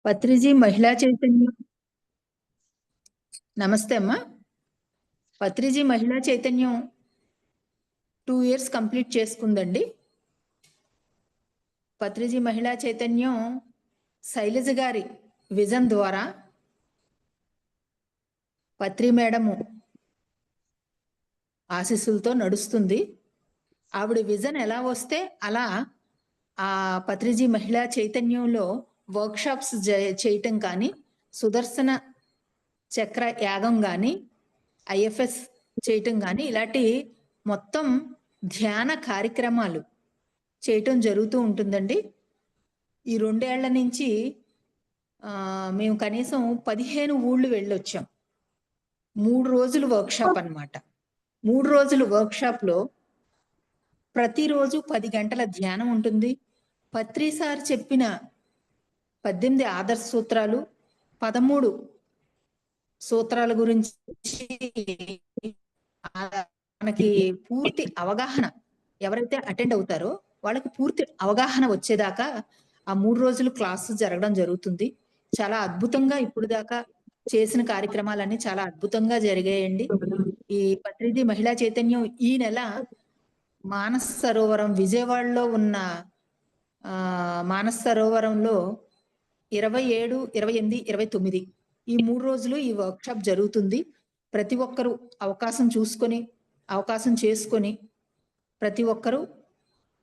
పత్రిజీ మహిళా చైతన్యం. నమస్తే అమ్మా. పత్రిజీ మహిళా చైతన్యం 2 years కంప్లీట్ చేసుకుందండి. పత్రిజీ మహిళా చైతన్యం శైలజ గారి విజన్ ద్వారా పత్రి మేడము ఆశీస్సులతో నడుస్తుంది. ఆవిడ విజన్ ఎలా వస్తే అలా ఆ పత్రిజీ మహిళా చైతన్యంలో వర్క్షాప్స్ చేయటం కానీ, సుదర్శన చక్ర యాగం కానీ, ఐఎఫ్ఎస్ చేయటం కానీ, ఇలాంటి మొత్తం ధ్యాన కార్యక్రమాలు చేయటం జరుగుతూ ఉంటుందండి. ఈ 2 ఏళ్ల నుంచి మేము కనీసం 15 ఊళ్ళు వెళ్ళొచ్చాం. 3 రోజులు వర్క్షాప్ అన్నమాట. 3 రోజులు వర్క్షాప్లో ప్రతిరోజు 10 గంటల ధ్యానం ఉంటుంది. పత్రి సార్ చెప్పిన 18 ఆదర్శ సూత్రాలు, 13 సూత్రాల గురించి మనకి పూర్తి అవగాహన, ఎవరైతే అటెండ్ అవుతారో వాళ్ళకి పూర్తి అవగాహన వచ్చేదాకా ఆ 3 రోజులు క్లాసు జరగడం జరుగుతుంది. చాలా అద్భుతంగా ఇప్పుడు దాకా చేసిన కార్యక్రమాలన్నీ చాలా అద్భుతంగా జరిగాయండి. ఈ పత్రిజీ మహిళా చైతన్యం ఈ నెల మానస సరోవరం, విజయవాడలో ఉన్న మానస సరోవరంలో 27, 28, 29 ఈ 3 రోజులు ఈ వర్క్షాప్ జరుగుతుంది. ప్రతి ఒక్కరూ అవకాశం చేసుకొని ప్రతి ఒక్కరూ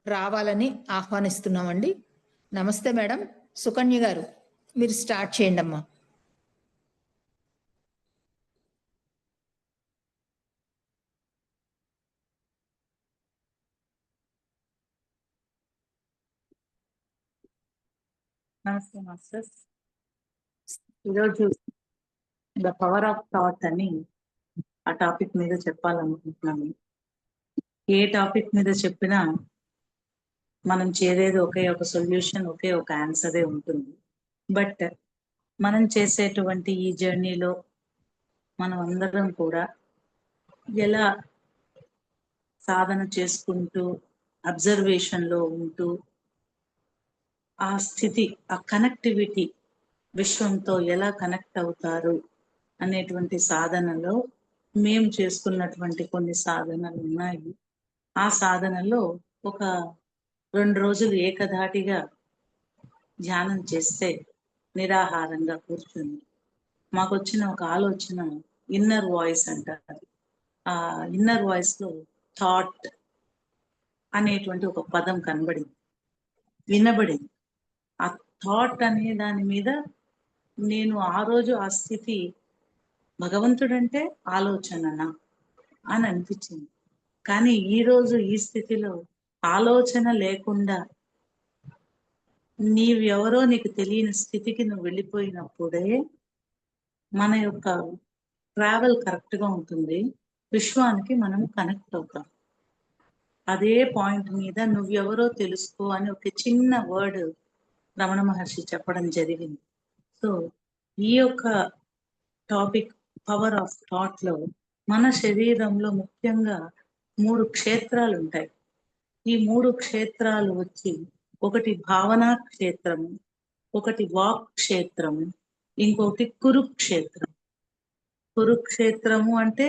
రావాలని ఆహ్వానిస్తున్నామండి. నమస్తే మేడం. సుకన్య గారు, మీరు స్టార్ట్ చేయండి అమ్మా. నమస్తే మాస్టర్స్. ఈరోజు ద పవర్ ఆఫ్ థాట్ అని ఆ టాపిక్ మీద చెప్పాలనుకుంటున్నాను. ఏ టాపిక్ మీద చెప్పినా మనం చేరేది ఒకే ఒక సొల్యూషన్, ఒకే ఒక ఆన్సరే ఉంటుంది. బట్ మనం చేసేటువంటి ఈ జర్నీలో మనం అందరం కూడా ఎలా సాధన చేసుకుంటూ, అబ్జర్వేషన్లో ఉంటూ, ఆ స్థితి, ఆ కనెక్టివిటీ విశ్వంతో ఎలా కనెక్ట్ అవుతారు అనేటువంటి సాధనలో మేము చేసుకున్నటువంటి కొన్ని సాధనలు ఉన్నాయి. ఆ సాధనలో ఒక 2 రోజులు ఏకధాటిగా ధ్యానం చేస్తే, నిరాహారంగా కూర్చుని మాకు వచ్చిన ఒక ఆలోచన ఇన్నర్ వాయిస్ అంటారు. ఆ ఇన్నర్ వాయిస్ లో థాట్ అనేటువంటి ఒక పదం వినబడింది. ఆ థాట్ అనే దాని మీద నేను ఆ రోజు ఆ స్థితి, భగవంతుడంటే ఆలోచననా అని అనిపించింది. కానీ ఈ రోజు ఈ స్థితిలో ఆలోచన లేకుండా నీవెవరో నీకు తెలియని స్థితికి నువ్వు వెళ్ళిపోయినప్పుడే మన యొక్క ట్రావెల్ కరెక్ట్ గా ఉంటుంది. విశ్వానికి మనం కనెక్ట్ అవుతాం. అదే పాయింట్ మీద నువ్వెవరో తెలుసుకో అని ఒక చిన్న వర్డ్ రమణ మహర్షి చెప్పడం జరిగింది. సో ఈ యొక్క టాపిక్ పవర్ ఆఫ్ థాట్ లో మన శరీరంలో ముఖ్యంగా 3 క్షేత్రాలు ఉంటాయి. ఈ 3 క్షేత్రాలు వచ్చి, ఒకటి భావనా క్షేత్రము, ఒకటి వాక్ క్షేత్రము, ఇంకొకటి కురుక్షేత్రం. కురుక్షేత్రము అంటే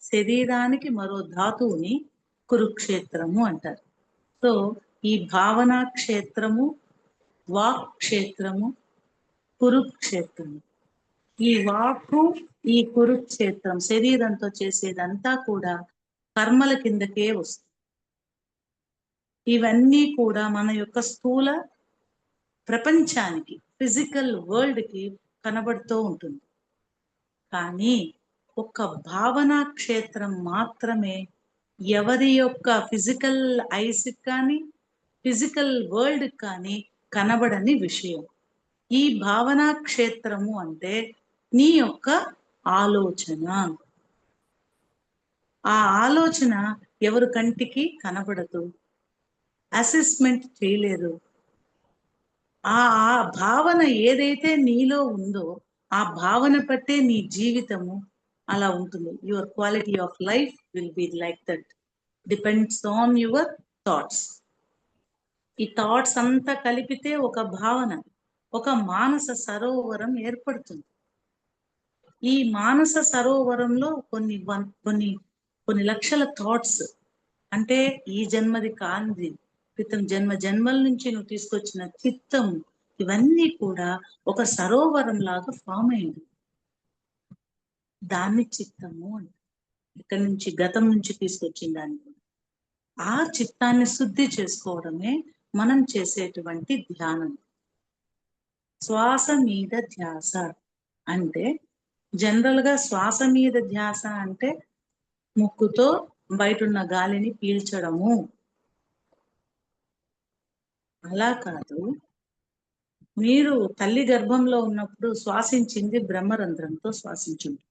శరీరానికి మరో ధాతువుని కురుక్షేత్రము అంటారు. సో ఈ భావనా క్షేత్రము, వాక్ క్షేత్రము, కురుక్షేత్రము, ఈ వాక్కు, ఈ కురుక్షేత్రం శరీరంతో చేసేదంతా కూడా కర్మల కిందకే వస్తుంది. ఇవన్నీ కూడా మన యొక్క స్థూల ప్రపంచానికి, ఫిజికల్ వరల్డ్ కి కనబడుతూ ఉంటుంది. కానీ ఒక భావనా క్షేత్రం మాత్రమే ఎవరి యొక్క ఫిజికల్ ఐస్ కానీ, ఫిజికల్ వరల్డ్ కానీ కనబడని విషయం. ఈ భావనా క్షేత్రము అంటే నీ యొక్క ఆలోచన. ఆ ఆలోచన ఎవరి కంటికి కనబడదు, అసెస్మెంట్ చేయలేరు. ఆ భావన ఏదైతే నీలో ఉందో ఆ భావన పట్టే నీ జీవితము అలా ఉంటుంది. Your quality of life will be like that, depends on your thoughts. ఈ థాట్స్ అంతా కలిపితే ఒక భావన. ఒక మానస సరోవరం ఏర్పడుతుంది. ఈ మానస సరోవరంలో కొన్ని లక్షల థాట్స్, అంటే ఈ జన్మది కాంది, క్రితం జన్మల నుంచి నువ్వు తీసుకొచ్చిన చిత్తం, ఇవన్నీ కూడా ఒక సరోవరం లాగా ఫామ్ అయింది. దాన్ని చిత్తము అంటే, ఇక్కడి నుంచి గతం నుంచి తీసుకొచ్చిన దాన్ని ఆ చిత్తాన్ని శుద్ధి చేసుకోవడమే మనం చేసేటువంటి ధ్యానం. శ్వాస మీద ధ్యాస అంటే, జనరల్ గా శ్వాస మీద ధ్యాస అంటే ముక్కుతో బయటున్న గాలిని పీల్చడము, అలా కాదు. మీరు తల్లి గర్భంలో ఉన్నప్పుడు శ్వాసించింది బ్రహ్మరంధ్రంతో శ్వాసించింది.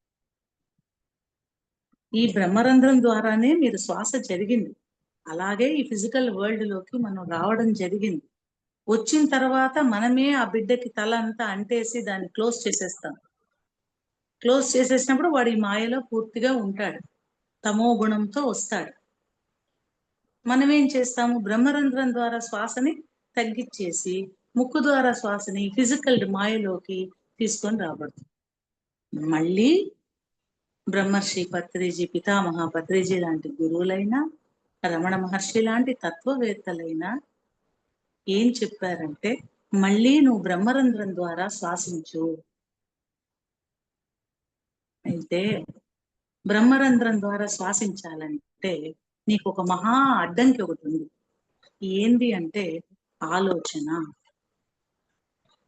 ఈ బ్రహ్మరంధ్రం ద్వారానే మీరు శ్వాస జరిగింది. అలాగే ఈ ఫిజికల్ వరల్డ్ లోకి మనం రావడం జరిగింది. వచ్చిన తర్వాత మనమే ఆ బిడ్డకి తల అంతా అంటేసి దాన్ని క్లోజ్ చేసేస్తాం. క్లోజ్ చేసేసినప్పుడు వాడు ఈ మాయలో పూర్తిగా ఉంటాడు, తమో గుణంతో వస్తాడు. మనం ఏం చేస్తాము, బ్రహ్మరంధ్రం ద్వారా శ్వాసని తగ్గించేసి ముక్కు ద్వారా శ్వాసని ఫిజికల్ మాయలోకి తీసుకొని రాబడుతుంది. మళ్ళీ బ్రహ్మర్షి పత్రిజీ, పితామహ పత్రిజీ లాంటి గురువులైనా, రమణ మహర్షి లాంటి తత్వవేత్తలైనా ఏం చెప్పారంటే, మళ్ళీ నువ్వు బ్రహ్మరంధ్రం ద్వారా శ్వాసించు. అయితే బ్రహ్మరంధ్రం ద్వారా శ్వాసించాలంటే నీకు ఒక మహా అడ్డంకి ఒకటి ఉంది. ఏంది అంటే ఆలోచన.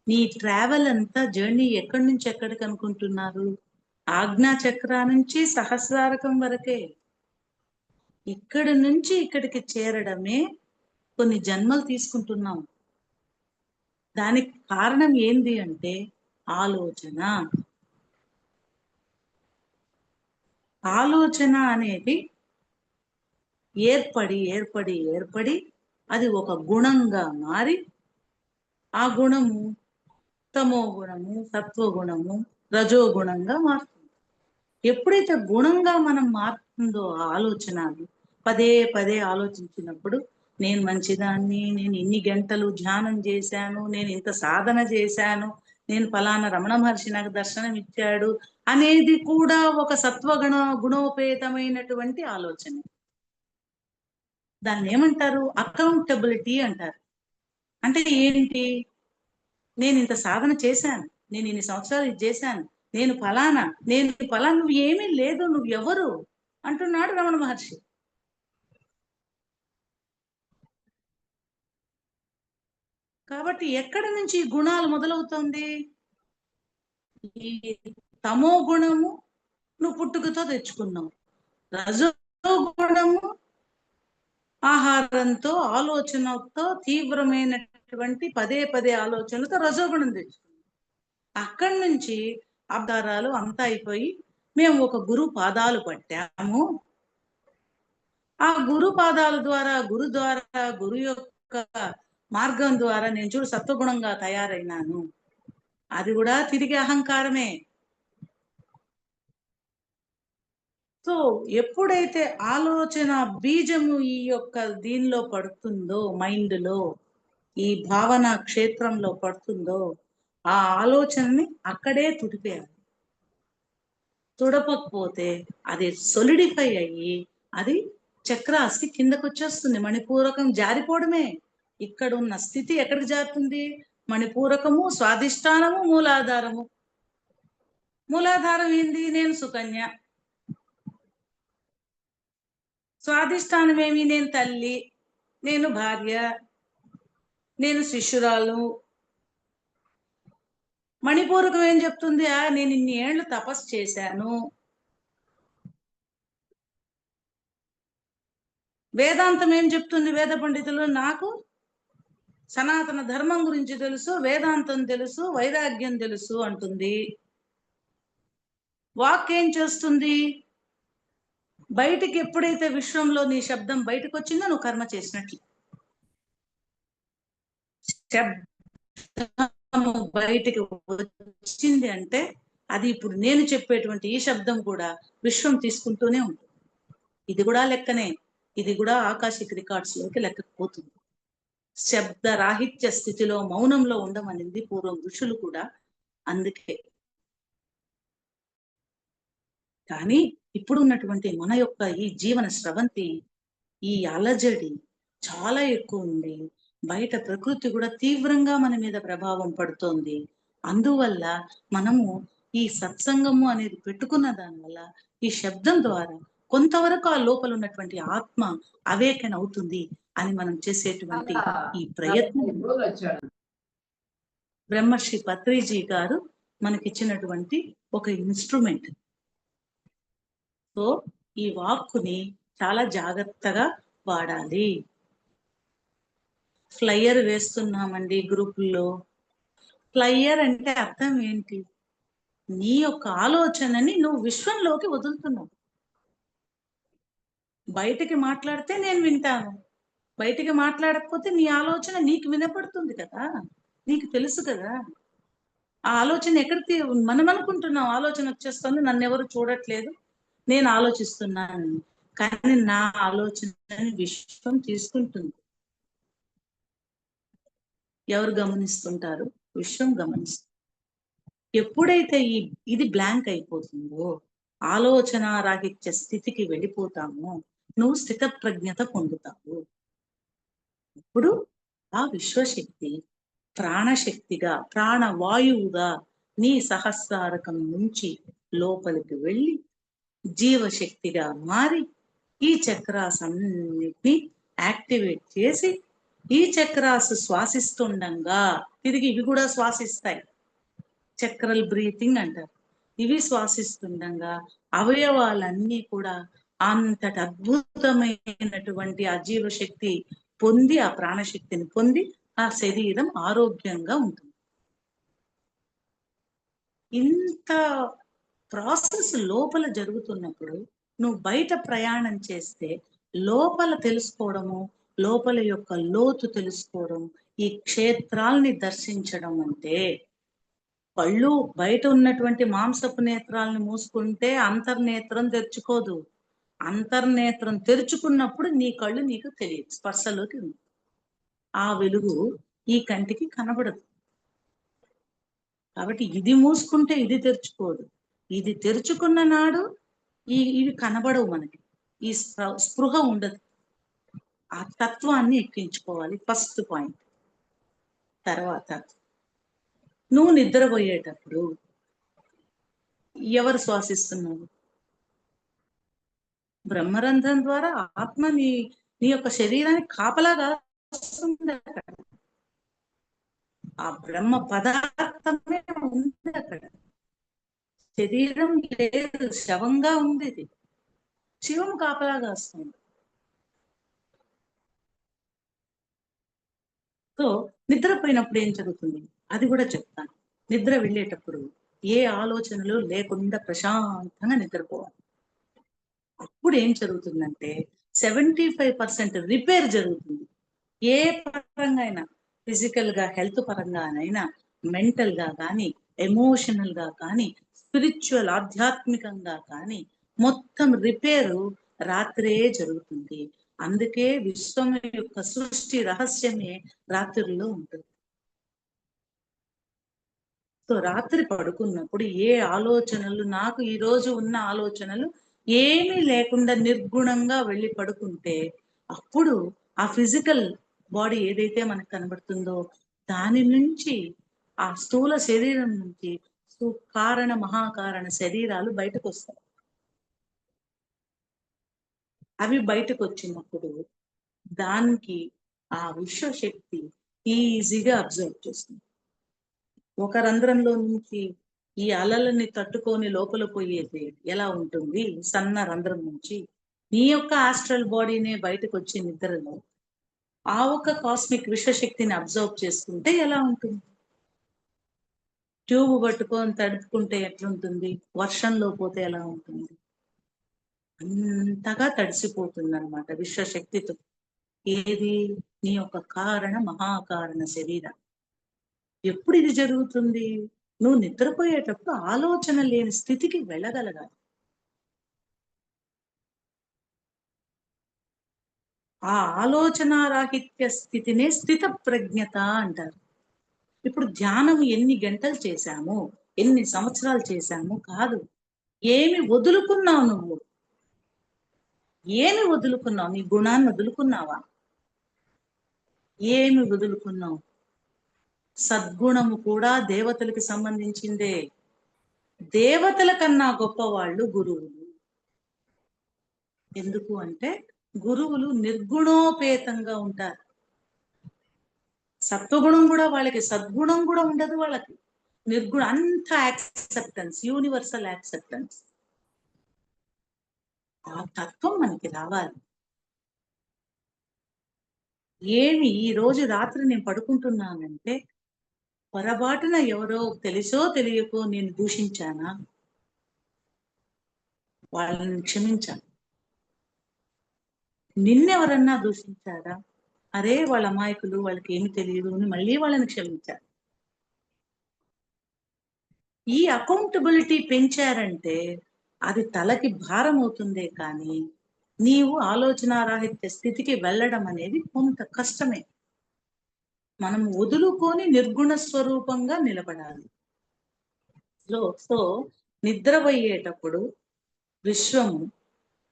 నీ ట్రావెల్ అంతా, జర్నీ ఎక్కడి నుంచి ఎక్కడికి అనుకుంటున్నారు? ఆజ్ఞా చక్ర నుంచి సహస్రారకం వరకే. ఇక్కడి నుంచి ఇక్కడికి చేరడమే కొన్ని జన్మలు తీసుకుంటున్నాం. దానికి కారణం ఏంది అంటే ఆలోచన. ఆలోచన అనేది ఏర్పడి అది ఒక గుణంగా మారి, ఆ గుణము తమో గుణము, సత్వగుణము, రజోగుణంగా మారుతుంది. ఎప్పుడైతే గుణంగా మనం మారుతుందో ఆ ఆలోచనలు, పదే పదే ఆలోచించినప్పుడు, నేను మంచిదాన్ని, నేను ఇన్ని గంటలు ధ్యానం చేశాను, నేను ఇంత సాధన చేశాను, నేను ఫలానా రమణ మహర్షి నాకు దర్శనం ఇచ్చాడు అనేది కూడా ఒక గుణోపేతమైనటువంటి ఆలోచన. దాన్ని ఏమంటారు? అకౌంటబిలిటీ అంటారు. అంటే ఏంటి? నేను ఇంత సాధన చేశాను, నేను ఇన్ని సంవత్సరాలు ఇది చేశాను, నేను ఫలానా నువ్వు ఏమీ లేదు, నువ్వు ఎవరు అంటున్నాడు రమణ మహర్షి. కాబట్టి ఎక్కడి నుంచి ఈ గుణాలు మొదలవుతుంది? ఈ తమో గుణము నువ్వు పుట్టుకతో తెచ్చుకున్నావు, రజో గుణము ఆహారంతో, ఆలోచనతో, తీవ్రమైనటువంటి పదే పదే ఆలోచనలతో రజోగుణం తెచ్చుకున్నాం. అక్కడి నుంచి ఆధారాలు అంతా అయిపోయి మేము ఒక గురు పాదాలు పట్టాము. ఆ గురు పాదాల ద్వారా, గురు యొక్క మార్గం ద్వారా నేను చూడు సత్వగుణంగా తయారైనాను. అది కూడా తిరిగి అహంకారమే. సో ఎప్పుడైతే ఆలోచన బీజము ఈ యొక్క దీనిలో పడుతుందో, మైండ్ లో, ఈ భావన క్షేత్రంలో పడుతుందో, ఆ ఆలోచనని అక్కడే తుడిపేయాలి. తుడపకపోతే అది సొలిడిఫై అయ్యి అది చక్రాస్తి కిందకు వచ్చేస్తుంది. మణిపూరకం జారిపోవడమే. ఇక్కడ ఉన్న స్థితి ఎక్కడికి జారుతుంది? మణిపూరకము, స్వాధిష్టానము, మూలాధారము. మూలాధారం ఏంది? నేను సుకన్య. స్వాధిష్టానం ఏమి? నేను తల్లి, నేను భార్య, నేను శిష్యురాలు. మణిపూరకం ఏం చెప్తుంది? నేను ఇన్ని ఏళ్ళు తపస్సు చేశాను. వేదాంతం ఏం చెప్తుంది? వేద పండితులు, నాకు సనాతన ధర్మం గురించి తెలుసు, వేదాంతం తెలుసు, వైరాగ్యం తెలుసు అంటుంది. వాక్ ఏం చేస్తుంది? బయటికి ఎప్పుడైతే విశ్వంలో నీ శబ్దం బయటకు వచ్చిందో నువ్వు కర్మ చేసినట్లు. శబ్దము బయటికి వచ్చింది అంటే అది ఇప్పుడు నేను చెప్పేటువంటి ఈ శబ్దం కూడా విశ్వం తీసుకుంటూనే ఉంటుంది. ఇది కూడా లెక్కనే. ఇది కూడా ఆకాశిక్ రికార్డ్స్ లోకి లెక్కకపోతుంది. శబ్ద రాహిత్య స్థితిలో మౌనంలో ఉండమనింది పూర్వం ఋషులు కూడా అందుకే. కానీ ఇప్పుడు ఉన్నటువంటి మన యొక్క ఈ జీవన స్రవంతి, ఈ అలజడి చాలా ఎక్కువ ఉంది. బయట ప్రకృతి కూడా తీవ్రంగా మన మీద ప్రభావం పడుతోంది. అందువల్ల మనము ఈ సత్సంగము అనేది పెట్టుకున్న దానివల్ల ఈ శబ్దం ద్వారా కొంతవరకు ఆ లోపల ఉన్నటువంటి ఆత్మ అవేకన్ అవుతుంది అని మనం చేసేటువంటి ఈ ప్రయత్నం బ్రహ్మర్షి పత్రిజీ గారు మనకిచ్చినటువంటి ఒక ఇన్స్ట్రుమెంట్. సో ఈ వాక్కుని చాలా జాగ్రత్తగా వాడాలి. ఫ్లైయర్ వేస్తున్నామండి గ్రూపుల్లో. ఫ్లైయర్ అంటే అర్థం ఏంటి? నీ యొక్క ఆలోచనని నువ్వు విశ్వంలోకి వదులుతున్నావు. బయటికి మాట్లాడితే నేను వింటాను, బయటికి మాట్లాడకపోతే నీ ఆలోచన నీకు వినపడుతుంది కదా, నీకు తెలుసు కదా. ఆ ఆలోచన ఎక్కడికి మనం అనుకుంటున్నాం, ఆలోచన వచ్చేస్తుంది, నన్ను ఎవరు చూడట్లేదు, నేను ఆలోచిస్తున్నాను. కానీ నా ఆలోచనని విశ్వం తీసుకుంటుంది. ఎవరు గమనిస్తుంటారు? విశ్వం గమనిస్తుంది. ఎప్పుడైతే ఇది బ్లాంక్ అయిపోతుందో, ఆలోచన రాహిత్య స్థితికి వెళ్ళిపోతామో, నువ్వు స్థిత ప్రజ్ఞత పొందుతావు. ఇప్పుడు ఆ విశ్వశక్తి ప్రాణశక్తిగా, ప్రాణవాయువుగా నీ సహస్రారకం నుంచి లోపలికి వెళ్ళి జీవశక్తిగా మారి ఈ చక్రాస్ అన్నిటిని యాక్టివేట్ చేసి, ఈ చక్రాస్ శ్వాసిస్తుండగా తిరిగి ఇవి కూడా శ్వాసిస్తాయి. చక్రల్ బ్రీతింగ్ అంటారు. ఇవి శ్వాసిస్తుండగా అవయవాలన్నీ కూడా అంతటి అద్భుతమైనటువంటి ఆ జీవశక్తి పొంది, ఆ ప్రాణశక్తిని పొంది ఆ శరీరం ఆరోగ్యంగా ఉంటుంది. ఇంత ప్రాసెస్ లోపల జరుగుతున్నప్పుడు నువ్వు బయట ప్రయాణం చేస్తే లోపల తెలుసుకోవడము, లోపల యొక్క లోతు తెలుసుకోవడం, ఈ క్షేత్రాల్ని దర్శించడం అంటే, కళ్ళు బయట ఉన్నటువంటి మాంసపు నేత్రాలను మూసుకుంటే అంతర్నేత్రం తెరుచుకోదు. అంతర్నేత్రం తెరుచుకున్నప్పుడు నీ కళ్ళు నీకు తెలియదు, స్పర్శలోకి ఉంది. ఆ వెలుగు ఈ కంటికి కనబడదు. కాబట్టి ఇది మూసుకుంటే ఇది తెరుచుకోదు. ఇది తెరుచుకున్న నాడు ఇవి కనబడవు మనకి. ఈ స్పృహ ఉండదు. ఆ తత్వాన్ని ఎక్కించుకోవాలి, ఫస్ట్ పాయింట్. తర్వాత నువ్వు నిద్రపోయేటప్పుడు ఎవరు శ్వాసిస్తున్నారు? బ్రహ్మరంధ్రం ద్వారా ఆత్మ నీ యొక్క శరీరానికి కాపలాగా వస్తుంది అక్కడ. ఆ బ్రహ్మ పదార్థమే ఉంది అక్కడ. శరీరం లేదు, శవంగా ఉంది. ఇది శివం కాపలాగా వస్తుంది. సో నిద్రపోయినప్పుడు ఏం జరుగుతుంది అది కూడా చెప్తాను. నిద్ర వెళ్ళేటప్పుడు ఏ ఆలోచనలు లేకుండా ప్రశాంతంగా నిద్రపోవాలి. అప్పుడు ఏం జరుగుతుందంటే 75% రిపేర్ జరుగుతుంది. ఏ పరంగా అయినా, ఫిజికల్ గా, హెల్త్ పరంగానైనా, మెంటల్ గా కానీ, ఎమోషనల్ గా కానీ, స్పిరిచువల్ ఆధ్యాత్మికంగా కానీ మొత్తం రిపేరు రాత్రే జరుగుతుంది. అందుకే విశ్వం యొక్క సృష్టి రహస్యమే రాత్రిలో ఉంటుంది. సో రాత్రి పడుకున్నప్పుడు ఏ ఆలోచనలు, నాకు ఈ రోజు ఉన్న ఆలోచనలు ఏమీ లేకుండా నిర్గుణంగా వెళ్ళి పడుకుంటే, అప్పుడు ఆ ఫిజికల్ బాడీ ఏదైతే మనకు కనబడుతుందో దాని నుంచి, ఆ స్థూల శరీరం నుంచి కారణ మహాకారణ శరీరాలు బయటకు వస్తాయి. అవి బయటకు వచ్చినప్పుడు దానికి ఆ విశ్వశక్తి ఈజీగా అబ్జర్వ్ చేస్తుంది. ఒక రంధ్రంలో నుంచి ఈ అలలని తట్టుకొని లోపల పోయేది ఎలా ఉంటుంది? సన్న రంధ్రం నుంచి నీ యొక్క ఆస్ట్రల్ బాడీనే బయటకు వచ్చి నిద్రలో ఆ ఒక కాస్మిక్ విశ్వశక్తిని అబ్జర్వ్ చేసుకుంటే ఎలా ఉంటుంది? ట్యూబ్ పట్టుకొని తడుపుకుంటే ఎట్లుంటుంది? వర్షంలో పోతే ఎలా ఉంటుంది? అంతగా తడిసిపోతుంది అనమాట విశ్వశక్తితో. ఏది? నీ యొక్క కారణ మహాకారణ శరీరం. ఎప్పుడు ఇది జరుగుతుంది? నువ్వు నిద్రపోయేటప్పుడు ఆలోచన లేని స్థితికి వెళ్ళగలగాలి. ఆ ఆలోచనారాహిత్య స్థితినే స్థిత ప్రజ్ఞత అంటారు. ఇప్పుడు ధ్యానం ఎన్ని గంటలు చేశాము, ఎన్ని సంవత్సరాలు చేశాము కాదు. ఏమి వదులుకున్నావు నువ్వు? ఏమి వదులుకున్నావు? నీ గుణాన్ని వదులుకున్నావా? ఏమి వదులుకున్నావు? సద్గుణము కూడా దేవతలకు సంబంధించిందే. దేవతల కన్నా గొప్పవాళ్ళు గురువులు. ఎందుకు అంటే గురువులు నిర్గుణోపేతంగా ఉంటారు. సత్వగుణం కూడా వాళ్ళకి, సద్గుణం కూడా ఉండదు వాళ్ళకి. నిర్గుణ అంత యాక్సెప్టెన్స్, యూనివర్సల్ యాక్సెప్టెన్స్. ఆ తత్వం మనకి రావాలి. ఏమి ఈ రోజు రాత్రి నేను పడుకుంటున్నానంటే పొరపాటున ఎవరో తెలుసో తెలియకో నేను దూషించానా, వాళ్ళని క్షమించాను. నిన్నెవరన్నా దూషించారా? అరే వాళ్ళ అమాయకులు, వాళ్ళకి ఏమి తెలియదు అని మళ్ళీ వాళ్ళని క్షమించారు. ఈ అకౌంటబిలిటీ పెంచారంటే అది తలకి భారం అవుతుందే కానీ నీవు ఆలోచనారాహిత్య స్థితికి వెళ్ళడం అనేది కొంత కష్టమే. మనం వదులుకొని నిర్గుణ స్వరూపంగా నిలబడాలి. సో నిద్రపోయేటప్పుడు విశ్వము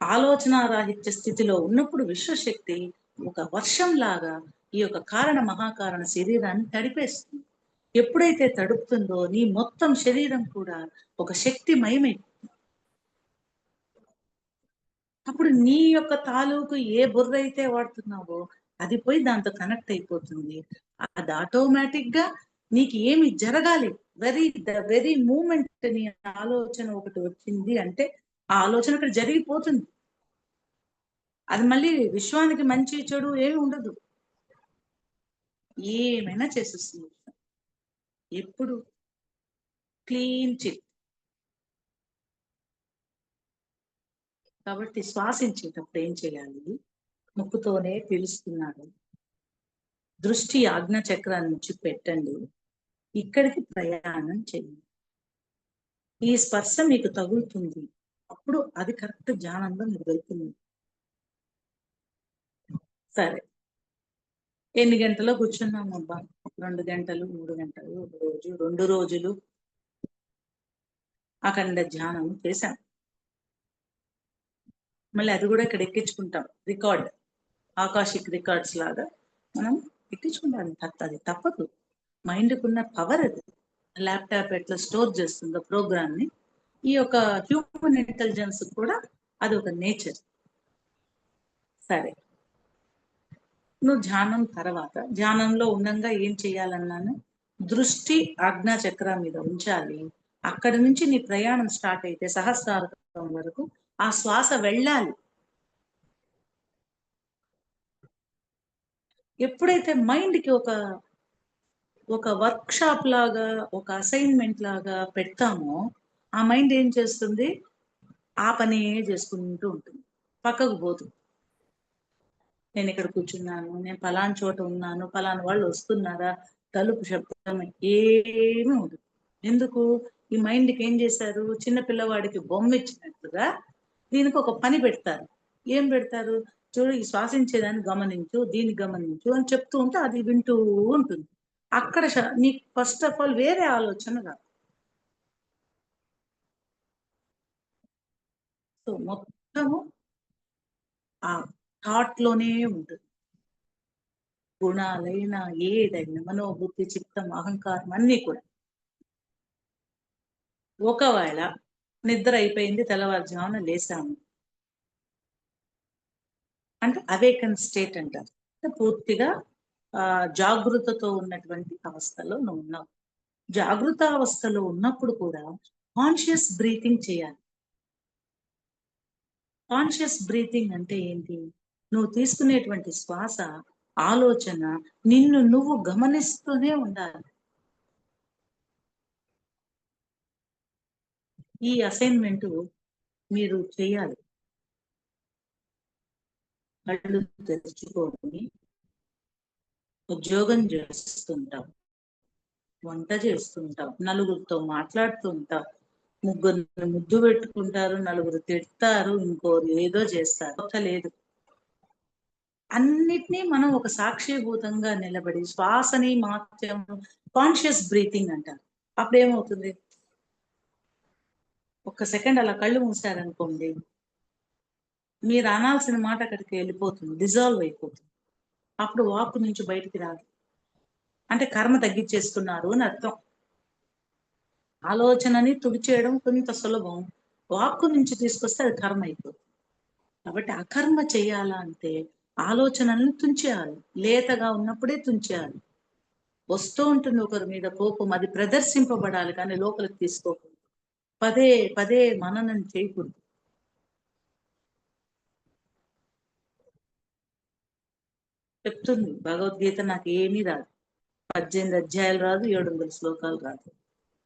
ఆలోచనారాహిత్య స్థితిలో ఉన్నప్పుడు విశ్వశక్తి ఒక వర్షం లాగా ఈ యొక్క కారణ మహాకారణ శరీరాన్ని తడిపేస్తుంది. ఎప్పుడైతే తడుపుతుందో నీ మొత్తం శరీరం కూడా ఒక శక్తిమయమై, అప్పుడు నీ యొక్క తాలూకు ఏ బుర్ర అయితే వాడుతున్నావో అది పోయి దాంతో కనెక్ట్ అయిపోతుంది. అది ఆటోమేటిక్ గా నీకు ఏమి జరగాలి, ద వెరీ మూమెంట్ నీ ఆలోచన ఒకటి వచ్చింది అంటే ఆ ఆలోచన అక్కడ జరిగిపోతుంది. అది మళ్ళీ విశ్వానికి మంచి చెడు ఏమి ఉండదు, ఏమైనా చేసేస్తుంది. ఎప్పుడు క్లీన్ చిట్. కాబట్టి శ్వాసించేటప్పుడు ఏం చేయాలి? ముక్కుతోనే పీలుస్తున్నారు, దృష్టి ఆజ్ఞ చక్రాల నుంచి పెట్టండి, ఇక్కడికి ప్రయాణం చేయండి. ఈ స్పర్శ మీకు తగులుతుంది, అప్పుడు అది కరెక్ట్ ధ్యానంలో మీకు వెళ్తుంది. సరే, ఎన్ని గంటలో కూర్చున్నాము అబ్బా? 2 గంటలు, 3 గంటలు, ఒక రోజు, 2 రోజులు అఖండ ధ్యానం చేశాం. మళ్ళీ అది కూడా ఇక్కడ ఎక్కించుకుంటాం, రికార్డ్, ఆకాశిక్ రికార్డ్స్ లాగా మనం ఎక్కించుకుంటాం. అది తప్పదు. మైండ్కున్న పవర్ అది. ల్యాప్టాప్ ఎట్లా స్టోర్ చేస్తుందో ప్రోగ్రామ్ ని, ఈ యొక్క హ్యూమన్ ఇంటెలిజెన్స్ కూడా అది ఒక నేచర్. సరే, నువ్వు ధ్యానం తర్వాత, ధ్యానంలో ఉండంగా ఏం చేయాలన్నాను? దృష్టి ఆజ్ఞా చక్రం మీద ఉంచాలి. అక్కడి నుంచి నీ ప్రయాణం స్టార్ట్ అయితే సహస్రారం వరకు ఆ శ్వాస వెళ్ళాలి. ఎప్పుడైతే మైండ్ కి ఒక వర్క్ షాప్ లాగా, ఒక అసైన్మెంట్ లాగా పెడతామో ఆ మైండ్ ఏం చేస్తుంది? ఆ పనే చేసుకుంటూ ఉంటుంది, పక్కకు పోదు. నేను ఇక్కడ కూర్చున్నాను, నేను పలానా చోట ఉన్నాను, పలానా వాళ్ళు వస్తున్నారా, తలుపు శబ్దం ఏమీ ఉండదు. ఎందుకు? ఈ మైండ్కి ఏం చేశారు? చిన్న పిల్లవాడికి బొమ్మ ఇచ్చినట్లుగా దీనికి ఒక పని పెడతారు. ఏం పెడతారు? చూడు, ఈ శ్వాసించేదాన్ని గమనించు, దీన్ని గమనించు అని చెప్తూ ఉంటే అది వింటూ ఉంటుంది. అక్కడ నీకు ఫస్ట్ ఆఫ్ ఆల్ వేరే ఆలోచన రాదు. సో మొత్తము ఆ థాట్ లోనే ఉంటుంది. గుణాలైనా ఏదైనా మనోబుద్ధి చిత్తం అహంకారం అన్ని కూడా. ఒకవేళ నిద్ర అయిపోయింది, తెల్లవారుజామున లేసాము అంటే అవేకన్ స్టేట్ అంటారు. పూర్తిగా జాగృతతో ఉన్నటువంటి అవస్థలో నువ్వు ఉన్నావు. జాగృత అవస్థలో ఉన్నప్పుడు కూడా కాన్షియస్ బ్రీతింగ్ చేయాలి. కాన్షియస్ బ్రీతింగ్ అంటే ఏంటి? నువ్వు తీసుకునేటువంటి శ్వాస, ఆలోచన నిన్ను నువ్వు గమనిస్తూనే ఉండాలి. ఈ అసైన్మెంట్ మీరు చేయాలి. కళ్ళు తెరుచుకొని ఉద్యోగం చేస్తుంటాం, వంట చేస్తుంటాం, నలుగురితో మాట్లాడుతుంటాం, ముగ్గురు ముద్దు పెట్టుకుంటారు, నలుగురు తిడతారు, ఇంకోరు ఏదో చేస్తారు. లేదు, అన్నిటినీ మనం ఒక సాక్షిభూతంగా నిలబడి శ్వాసని మాత్రం కాన్షియస్ బ్రీతింగ్ అంటారు. అప్పుడు ఏమవుతుంది? ఒక్క సెకండ్ అలా కళ్ళు మూసారనుకోండి, మీరు అనాల్సిన మాట అక్కడికి వెళ్ళిపోతుంది, డిజాల్వ్ అయిపోతుంది. అప్పుడు వాక్కు నుంచి బయటికి రాదు. అంటే కర్మ తగ్గించేస్తున్నారు అని అర్థం. ఆలోచనని తుడిచేయడం కొంత సులభం, వాక్కు నుంచి తీసుకొస్తే అది కర్మ అయిపోతుంది. కాబట్టి అకర్మ చేయాలా అంటే ఆలోచనల్ని తుంచేయాలి. లేతగా ఉన్నప్పుడే తుంచేయాలి. వస్తూ ఉంటుంది ఒకరి మీద కోపం, అది ప్రదర్శింపబడాలి కానీ లోపలికి తీసుకోకూడదు. పదే పదే మననం చేయకూడదు. చెప్తుంది భగవద్గీత, నాకు ఏమీ రాదు, 18 అధ్యాయాలు రాదు, 700 శ్లోకాలు రాదు,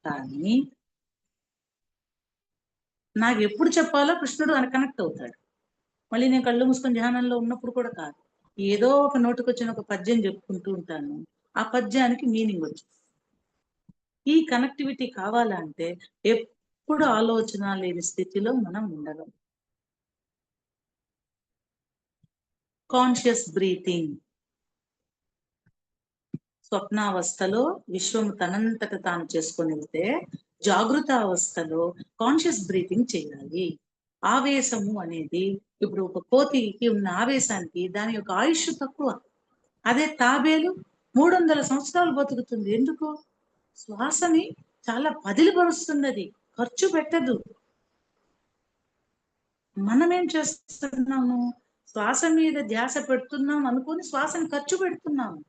కానీ నాకు ఎప్పుడు చెప్పాలో కృష్ణుడు అని కనెక్ట్ అవుతాడు. మళ్ళీ నేను కళ్ళు మూసుకొని ధ్యానంలో ఉన్నప్పుడు కూడా కాదు, ఏదో ఒక నోటికొచ్చిన ఒక పద్యం చెప్పుకుంటూ ఉంటాను, ఆ పద్యానికి మీనింగ్ వచ్చు. ఈ కనెక్టివిటీ కావాలంటే ఎప్పుడు ఆలోచన లేని స్థితిలో మనం ఉండగలం. Conscious breathing. స్వప్నావస్థలో విశ్వము తనంతట తాను చేసుకొని వెళ్తే, జాగృత అవస్థలో కాన్షియస్ బ్రీతింగ్ చేయాలి. ఆవేశము అనేది, ఇప్పుడు ఒక కోతికి ఉన్న ఆవేశానికి దాని యొక్క ఆయుష్ తక్కువ. అదే తాబేలు 300 సంవత్సరాలు బతుకుతుంది. ఎందుకు? శ్వాసని చాలా పదిలిపరుస్తుంది, అది ఖర్చు పెట్టదు. మనం ఏం చేస్తున్నాము? శ్వాస మీద ధ్యాస పెడుతున్నాం అనుకొని శ్వాసను ఖర్చు పెడుతున్నాము.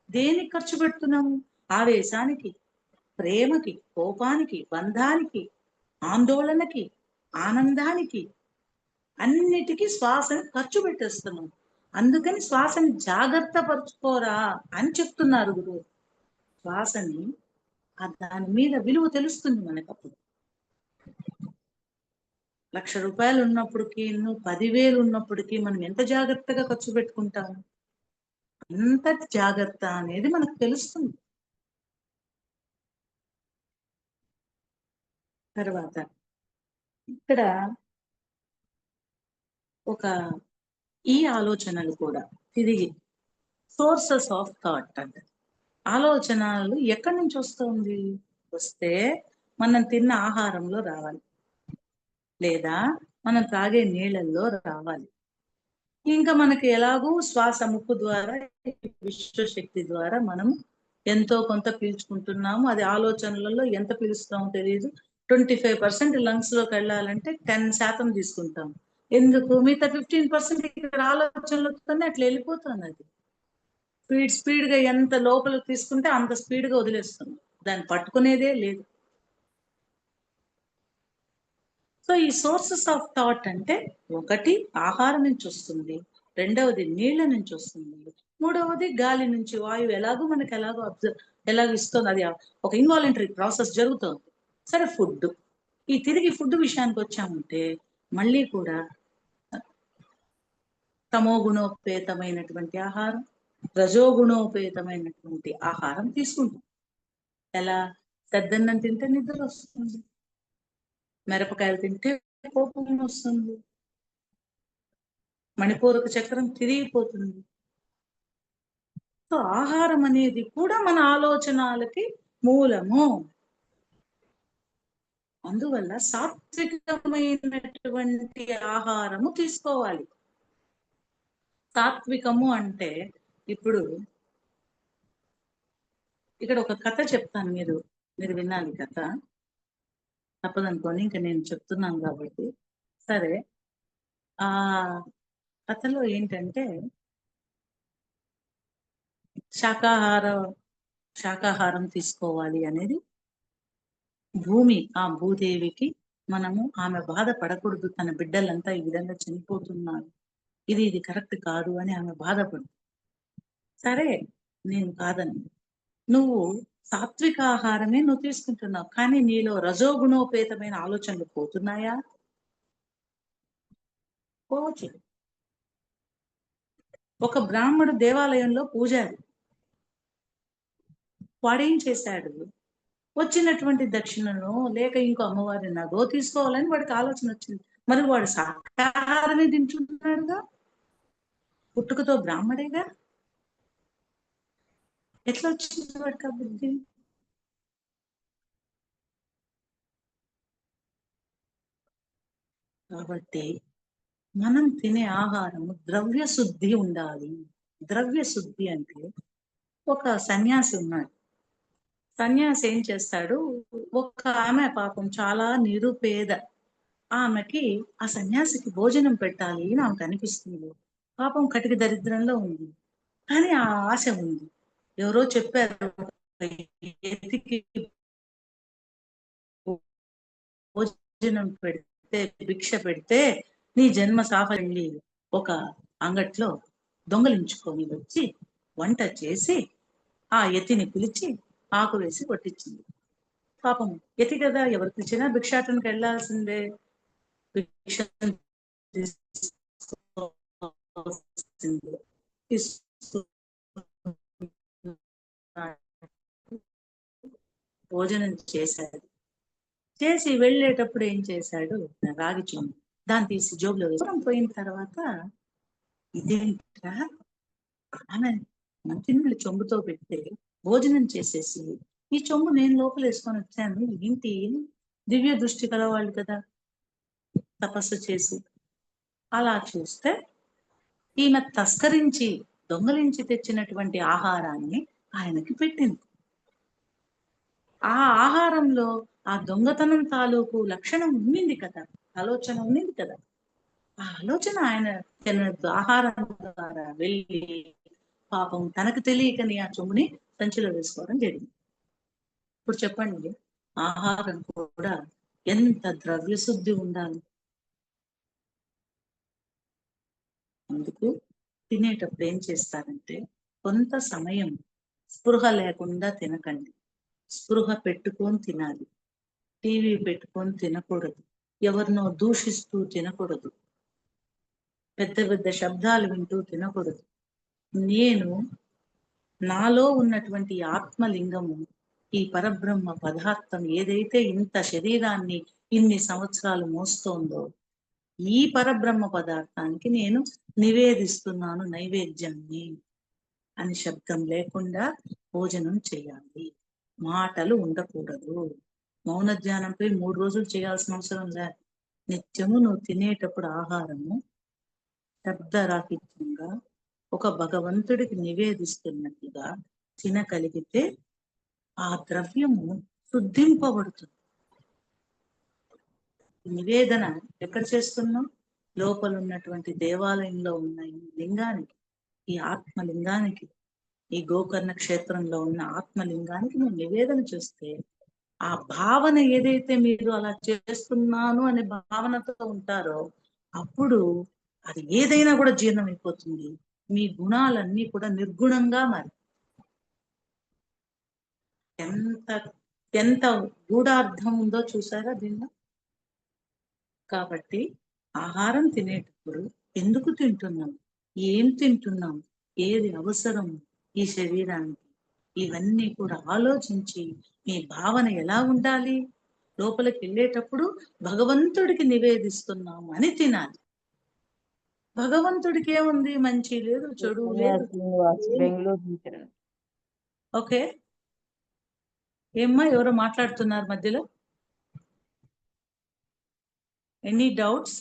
దేనికి ఖర్చు పెడుతున్నాము? ఆవేశానికి, ప్రేమకి, కోపానికి, బంధానికి, ఆందోళనకి, ఆనందానికి, అన్నిటికీ శ్వాసని ఖర్చు పెట్టేస్తున్నాం. అందుకని శ్వాసని జాగ్రత్త పరుచుకోరా అని చెప్తున్నారు గురువు. శ్వాసని దాని మీద విలువ తెలుస్తుంది మనకప్పుడు. 1,00,000 రూపాయలు ఉన్నప్పటికీ, 10,000 ఉన్నప్పటికీ మనం ఎంత జాగ్రత్తగా ఖర్చు పెట్టుకుంటాం, అంత జాగ్రత్త అనేది మనకు తెలుస్తుంది. తర్వాత ఇక్కడ ఒక ఈ ఆలోచనలు కూడా తిరిగి సోర్సెస్ ఆఫ్ థాట్ అంటే, ఆలోచనలు ఎక్కడి నుంచి వస్తుంది? వస్తే మనం తిన్న ఆహారంలో రావాలి, లేదా మనం తాగే నీళ్ళల్లో రావాలి. ఇంకా మనకి ఎలాగూ శ్వాస ముక్కు ద్వారా, విశ్వశక్తి ద్వారా మనం ఎంతో కొంత పీల్చుకుంటున్నాము. అది ఆలోచనలలో ఎంత పీలుస్తామో తెలియదు. 25% లంగ్స్ లోకి వెళ్ళాలంటే 10% తీసుకుంటాం. ఎందుకు? మిగతా 15% ఇక్కడ ఆలోచనలతోనే అట్లా వెళ్ళిపోతుంది. అది స్పీడ్ గా ఎంత లోపలికి తీసుకుంటే అంత స్పీడ్ గా వదిలేస్తుంది, దాన్ని పట్టుకునేదే లేదు. సో ఈ సోర్సెస్ ఆఫ్ థాట్ అంటే, ఒకటి ఆహారం నుంచి వస్తుంది, రెండవది నీళ్ల నుంచి వస్తుంది, మూడవది గాలి నుంచి, వాయువు ఎలాగో మనకి ఎలాగో ఇస్తుంది, అది ఒక ఇన్వాలంటరీ ప్రాసెస్ జరుగుతుంది. సరే, ఫుడ్. ఈ తిరిగి ఫుడ్ విషయానికి వచ్చామంటే మళ్ళీ కూడా తమోగుణోపేతమైనటువంటి ఆహారం, రజోగుణోపేతమైనటువంటి ఆహారం తీసుకుంటాం. ఎలా? సద్దన్నం తింటే నిద్ర వస్తుంది, మిరపకాయలు తింటే కోపం వస్తుంది, మణిపూరక చక్రం తిరిగిపోతుంది. సో ఆహారం అనేది కూడా మన ఆలోచనలకి మూలము. అందువల్ల సాత్వికమైనటువంటి ఆహారము తీసుకోవాలి. సాత్వికము అంటే, ఇప్పుడు ఇక్కడ ఒక కథ చెప్తాను, మీరు వినాలి కథ. తప్పదనుకోని ఇంకా నేను చెప్తున్నాను కాబట్టి. సరే, ఆ కథలో ఏంటంటే, శాకాహారం తీసుకోవాలి అనేది ఆ భూదేవికి, మనము ఆమె బాధపడకూడదు, తన బిడ్డలంతా ఈ విధంగా చనిపోతున్నారు, ఇది కరెక్ట్ కాదు అని ఆమె బాధపడు. సరే, నేను కాదని, నువ్వు సాత్విక ఆహారమే నువ్వు తీసుకుంటున్నావు, కానీ నీలో రజోగుణోపేతమైన ఆలోచనలు పోతున్నాయా? పోవచ్చు. ఒక బ్రాహ్మడు దేవాలయంలో పూజారి, వాడేం చేశాడు? వచ్చినటువంటి దక్షిణను లేక ఇంకో అమ్మవారి నగో తీసుకోవాలని వాడికి ఆలోచన వచ్చింది. మరి వాడు శాకాహారమే తింటున్నాడుగా. పుట్టుకతో బ్రాహ్మడేగా, ఎట్లా వచ్చింది వాడికి ఆ బుద్ధి? కాబట్టి మనం తినే ఆహారము ద్రవ్య శుద్ధి ఉండాలి. ద్రవ్య శుద్ధి అంటే ఒక సన్యాసి ఉన్నాడు. సన్యాసి ఏం చేస్తాడు, ఒక ఆమె పాపం చాలా నిరుపేద. ఆమెకి ఆ సన్యాసికి భోజనం పెట్టాలి అని ఆమెకు అనిపిస్తుంది. పాపం కటిక దరిద్రంలో ఉంది. కానీ ఆ ఆశ ఉంది. ఎవరో చెప్పారు, ఎతికి భోజనం పెడితే, భిక్ష పెడితే నీ జన్మ సాఫల్యం. ఒక అంగట్లో దొంగలించుకొని వచ్చి వంట చేసి ఆ యతిని పిలిచి ఆకు వేసి కొట్టించింది. పాపం యతి కదా, ఎవరు పిలిచినా భిక్షాటనకి వెళ్లాల్సిందే. భిక్ష భోజనం చేశాడు. చేసి వెళ్ళేటప్పుడు ఏం చేశాడు, రాగి చెంబు దాన్ని తీసి జోబులో వేసి పోయిన తర్వాత, ఇదేంట్రా ఆమె మంచినీళ్ళు చెంబుతో పెడితే భోజనం చేసేసి ఈ చెంబు నేను లోపల వేసుకొని వచ్చాను, ఏంటి దివ్య దృష్టి కలవాళ్ళు కదా, తపస్సు చేసి. అలా చూస్తే ఈమె తస్కరించి దొంగలించి తెచ్చినటువంటి ఆహారాన్ని ఆయనకి పెట్టింది. ఆ ఆహారంలో ఆ దొంగతనం తాలూకు లక్షణం ఉండింది కదా, ఆలోచన ఉండింది కదా. ఆ ఆలోచన ఆయన తన ఆహారం ద్వారా వెళ్ళి పాపం తనకు తెలియకని ఆ చెంబుని సంచిలో వేసుకోవడం జరిగింది. ఇప్పుడు చెప్పండి, ఆహారం కూడా ఎంత ద్రవ్య శుద్ధి ఉండాలి. అందుకు తినేటప్పుడు ఏం చేస్తారంటే, కొంత సమయం స్పృహ లేకుండా తినకండి. స్పృహ పెట్టుకొని తినాలి. టీవీ పెట్టుకొని తినకూడదు. ఎవరినో దూషిస్తూ తినకూడదు. పెద్ద పెద్ద శబ్దాలు వింటూ తినకూడదు. నేను నాలో ఉన్నటువంటి ఆత్మలింగము, ఈ పరబ్రహ్మ పదార్థం ఏదైతే ఇంత శరీరాన్ని ఇన్ని సంవత్సరాలు మోస్తోందో, ఈ పరబ్రహ్మ పదార్థానికి నేను నివేదిస్తున్నాను నైవేద్యాన్ని అని శబ్దం లేకుండా భోజనం చేయాలి. మాటలు ఉండకూడదు. మౌన ధ్యానంపై 3 రోజులు చేయాల్సిన అవసరం లే. నిత్యము నువ్వు తినేటప్పుడు ఆహారము శబ్దరాహిత్యంగా ఒక భగవంతుడికి నివేదిస్తున్నట్టుగా తినగలిగితే ఆ ద్రవ్యము శుద్ధింపబడుతుంది. నివేదన ఎక్కడ చేస్తున్నాం? లోపల ఉన్నటువంటి దేవాలయంలో ఉన్న ఈ లింగానికి, ఈ ఆత్మలింగానికి, ఈ గోకర్ణ క్షేత్రంలో ఉన్న ఆత్మలింగానికి నువ్వు నివేదన చేస్తే, ఆ భావన ఏదైతే మీరు అలా చేస్తున్నాను అనే భావనతో ఉంటారో, అప్పుడు అది ఏదైనా కూడా జీర్ణమైపోతుంది. మీ గుణాలన్నీ కూడా నిర్గుణంగా మారి, ఎంత ఎంత గూఢార్థం ఉందో చూసారా దీనిలో. కాబట్టి ఆహారం తినేటప్పుడు ఎందుకు తింటున్నాం, ఏం తింటున్నాం, ఏది అవసరం ఈ శరీరానికి, ఇవన్నీ కూడా ఆలోచించి మీ భావన ఎలా ఉండాలి. లోపలికి వెళ్ళేటప్పుడు భగవంతుడికి నివేదిస్తున్నాము అని తినాలి. భగవంతుడికి ఏముంది, మంచి లేదు చెడు లేదు. శ్రీనివాస్ బెంగళూరు నుంచి. ఓకే, ఏమ్మా ఎవరో మాట్లాడుతున్నారు మధ్యలో, ఎనీ డౌట్స్?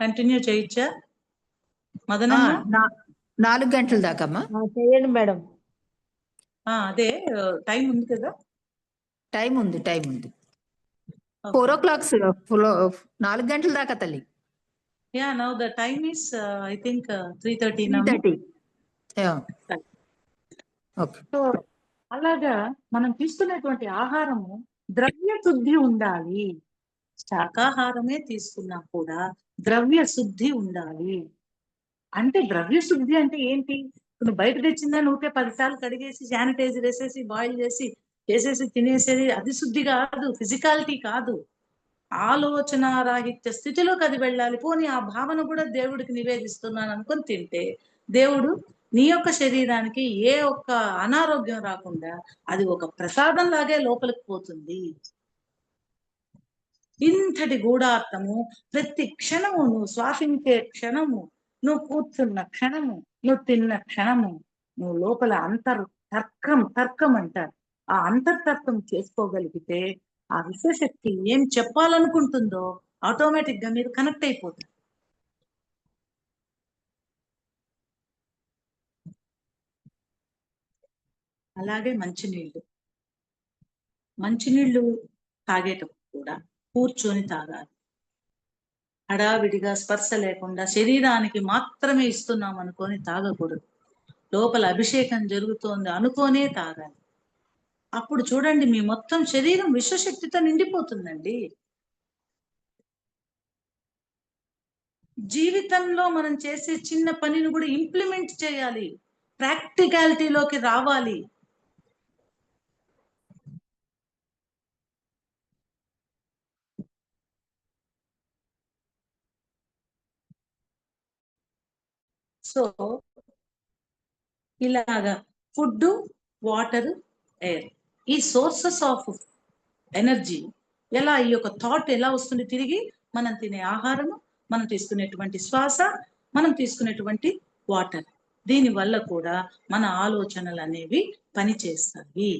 కంటిన్యూ చేయొచ్చా మదనమ్మ? 4 గంటల దాకమ్మా. చేయండి మేడం. అదే టైం ఉంది కదా. టైం ఉంది 4 o'clock 4 గంటల దాకా తల్లి. Yeah, now the time is I think 3:30. 3:30. Okay. So అలాగా మనం తీసుకునేటువంటి ఆహారము ద్రవ్య శుద్ధి ఉండాలి. శాకాహారమే తీసుకున్నా కూడా ద్రవ్య శుద్ధి ఉండాలి. అంటే ద్రవ్య శుద్ధి అంటే ఏంటి? నువ్వు బయట తెచ్చిందా నువ్వుకే 10 సార్లు కడిగేసి శానిటైజర్ వేసేసి బాయిల్ చేసేసి తినేసేది అది శుద్ధి కాదు, ఫిజికాలిటీ కాదు. ఆలోచన రాహిత్య స్థితిలోకి అది వెళ్ళాలి. పోనీ ఆ భావన కూడా దేవుడికి నివేదిస్తున్నాను అనుకొని తింటే, దేవుడు నీ యొక్క శరీరానికి ఏ ఒక్క అనారోగ్యం రాకుండా అది ఒక ప్రసాదం లాగే లోపలికి పోతుంది. ఇంతటి గూఢార్థము ప్రతి క్షణము నువ్వు శ్వాసించే క్షణము, నువ్వు కూర్చున్న క్షణము, నువ్వు తిన్న క్షణము, నువ్వు లోపల తర్కం అంటారు. ఆ అంతర్తర్కం చేసుకోగలిగితే ఆ విశ్వశక్తి ఏం చెప్పాలనుకుంటుందో ఆటోమేటిక్ గా మీరు కనెక్ట్ అయిపోతారు. అలాగే మంచినీళ్ళు తాగేటప్పుడు కూడా కూర్చొని తాగాలి. హడావిడిగా స్పర్శ లేకుండా శరీరానికి మాత్రమే ఇస్తున్నాం అనుకొని తాగకూడదు. లోపల అభిషేకం జరుగుతోంది అనుకోనే తాగాలి. అప్పుడు చూడండి మీ మొత్తం శరీరం విశ్వశక్తితో నిండిపోతుందండి. జీవితంలో మనం చేసే చిన్న పనిని కూడా ఇంప్లిమెంట్ చేయాలి, ప్రాక్టికాలిటీలోకి రావాలి. సో ఇలాగా ఫుడ్, వాటర్, ఎయిర్, ఈ సోర్సెస్ ఆఫ్ ఎనర్జీ ఎలా, ఈ యొక్క థాట్ ఎలా వస్తుంది తిరిగి మనం తినే ఆహారము, మనం తీసుకునేటువంటి శ్వాస, మనం తీసుకునేటువంటి వాటర్, దీని వల్ల కూడా మన ఆలోచనలు అనేవి పనిచేస్తాయి.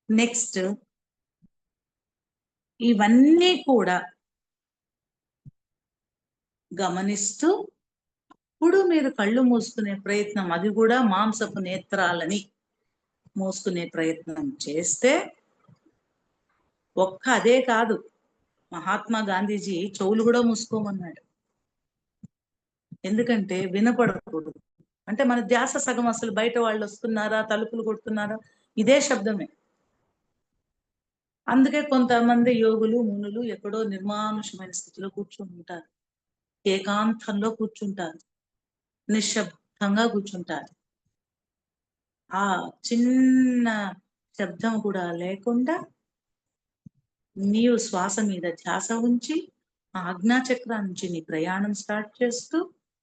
నెక్స్ట్ ఇవన్నీ కూడా గమనిస్తూ ఇప్పుడు మీరు కళ్ళు మూసుకునే ప్రయత్నం, అది కూడా మాంసపు నేత్రాలని మూసుకునే ప్రయత్నం చేస్తే, అదే కాదు, మహాత్మా గాంధీజీ చెవులు కూడా మూసుకోమన్నాడు. ఎందుకంటే వినపడకూడదు. అంటే మన ధ్యాస సగం అసలు బయట వాళ్ళు వస్తున్నారా, తలుపులు కొడుతున్నారా, ఇదే శబ్దమే. అందుకే కొంతమంది యోగులు, మునులు ఎక్కడో నిర్మానుషమైన స్థితిలో కూర్చుని ఉంటారు, ఏకాంతంలో కూర్చుంటారు, నిశ్శబ్దంగా కూర్చుంటారు. ఆ చిన్న శబ్దం కూడా లేకుండా నీవు శ్వాస మీద ధ్యాస ఉంచి ఆజ్ఞాచక్రం నుంచి నీ ప్రయాణం స్టార్ట్ చేస్తూ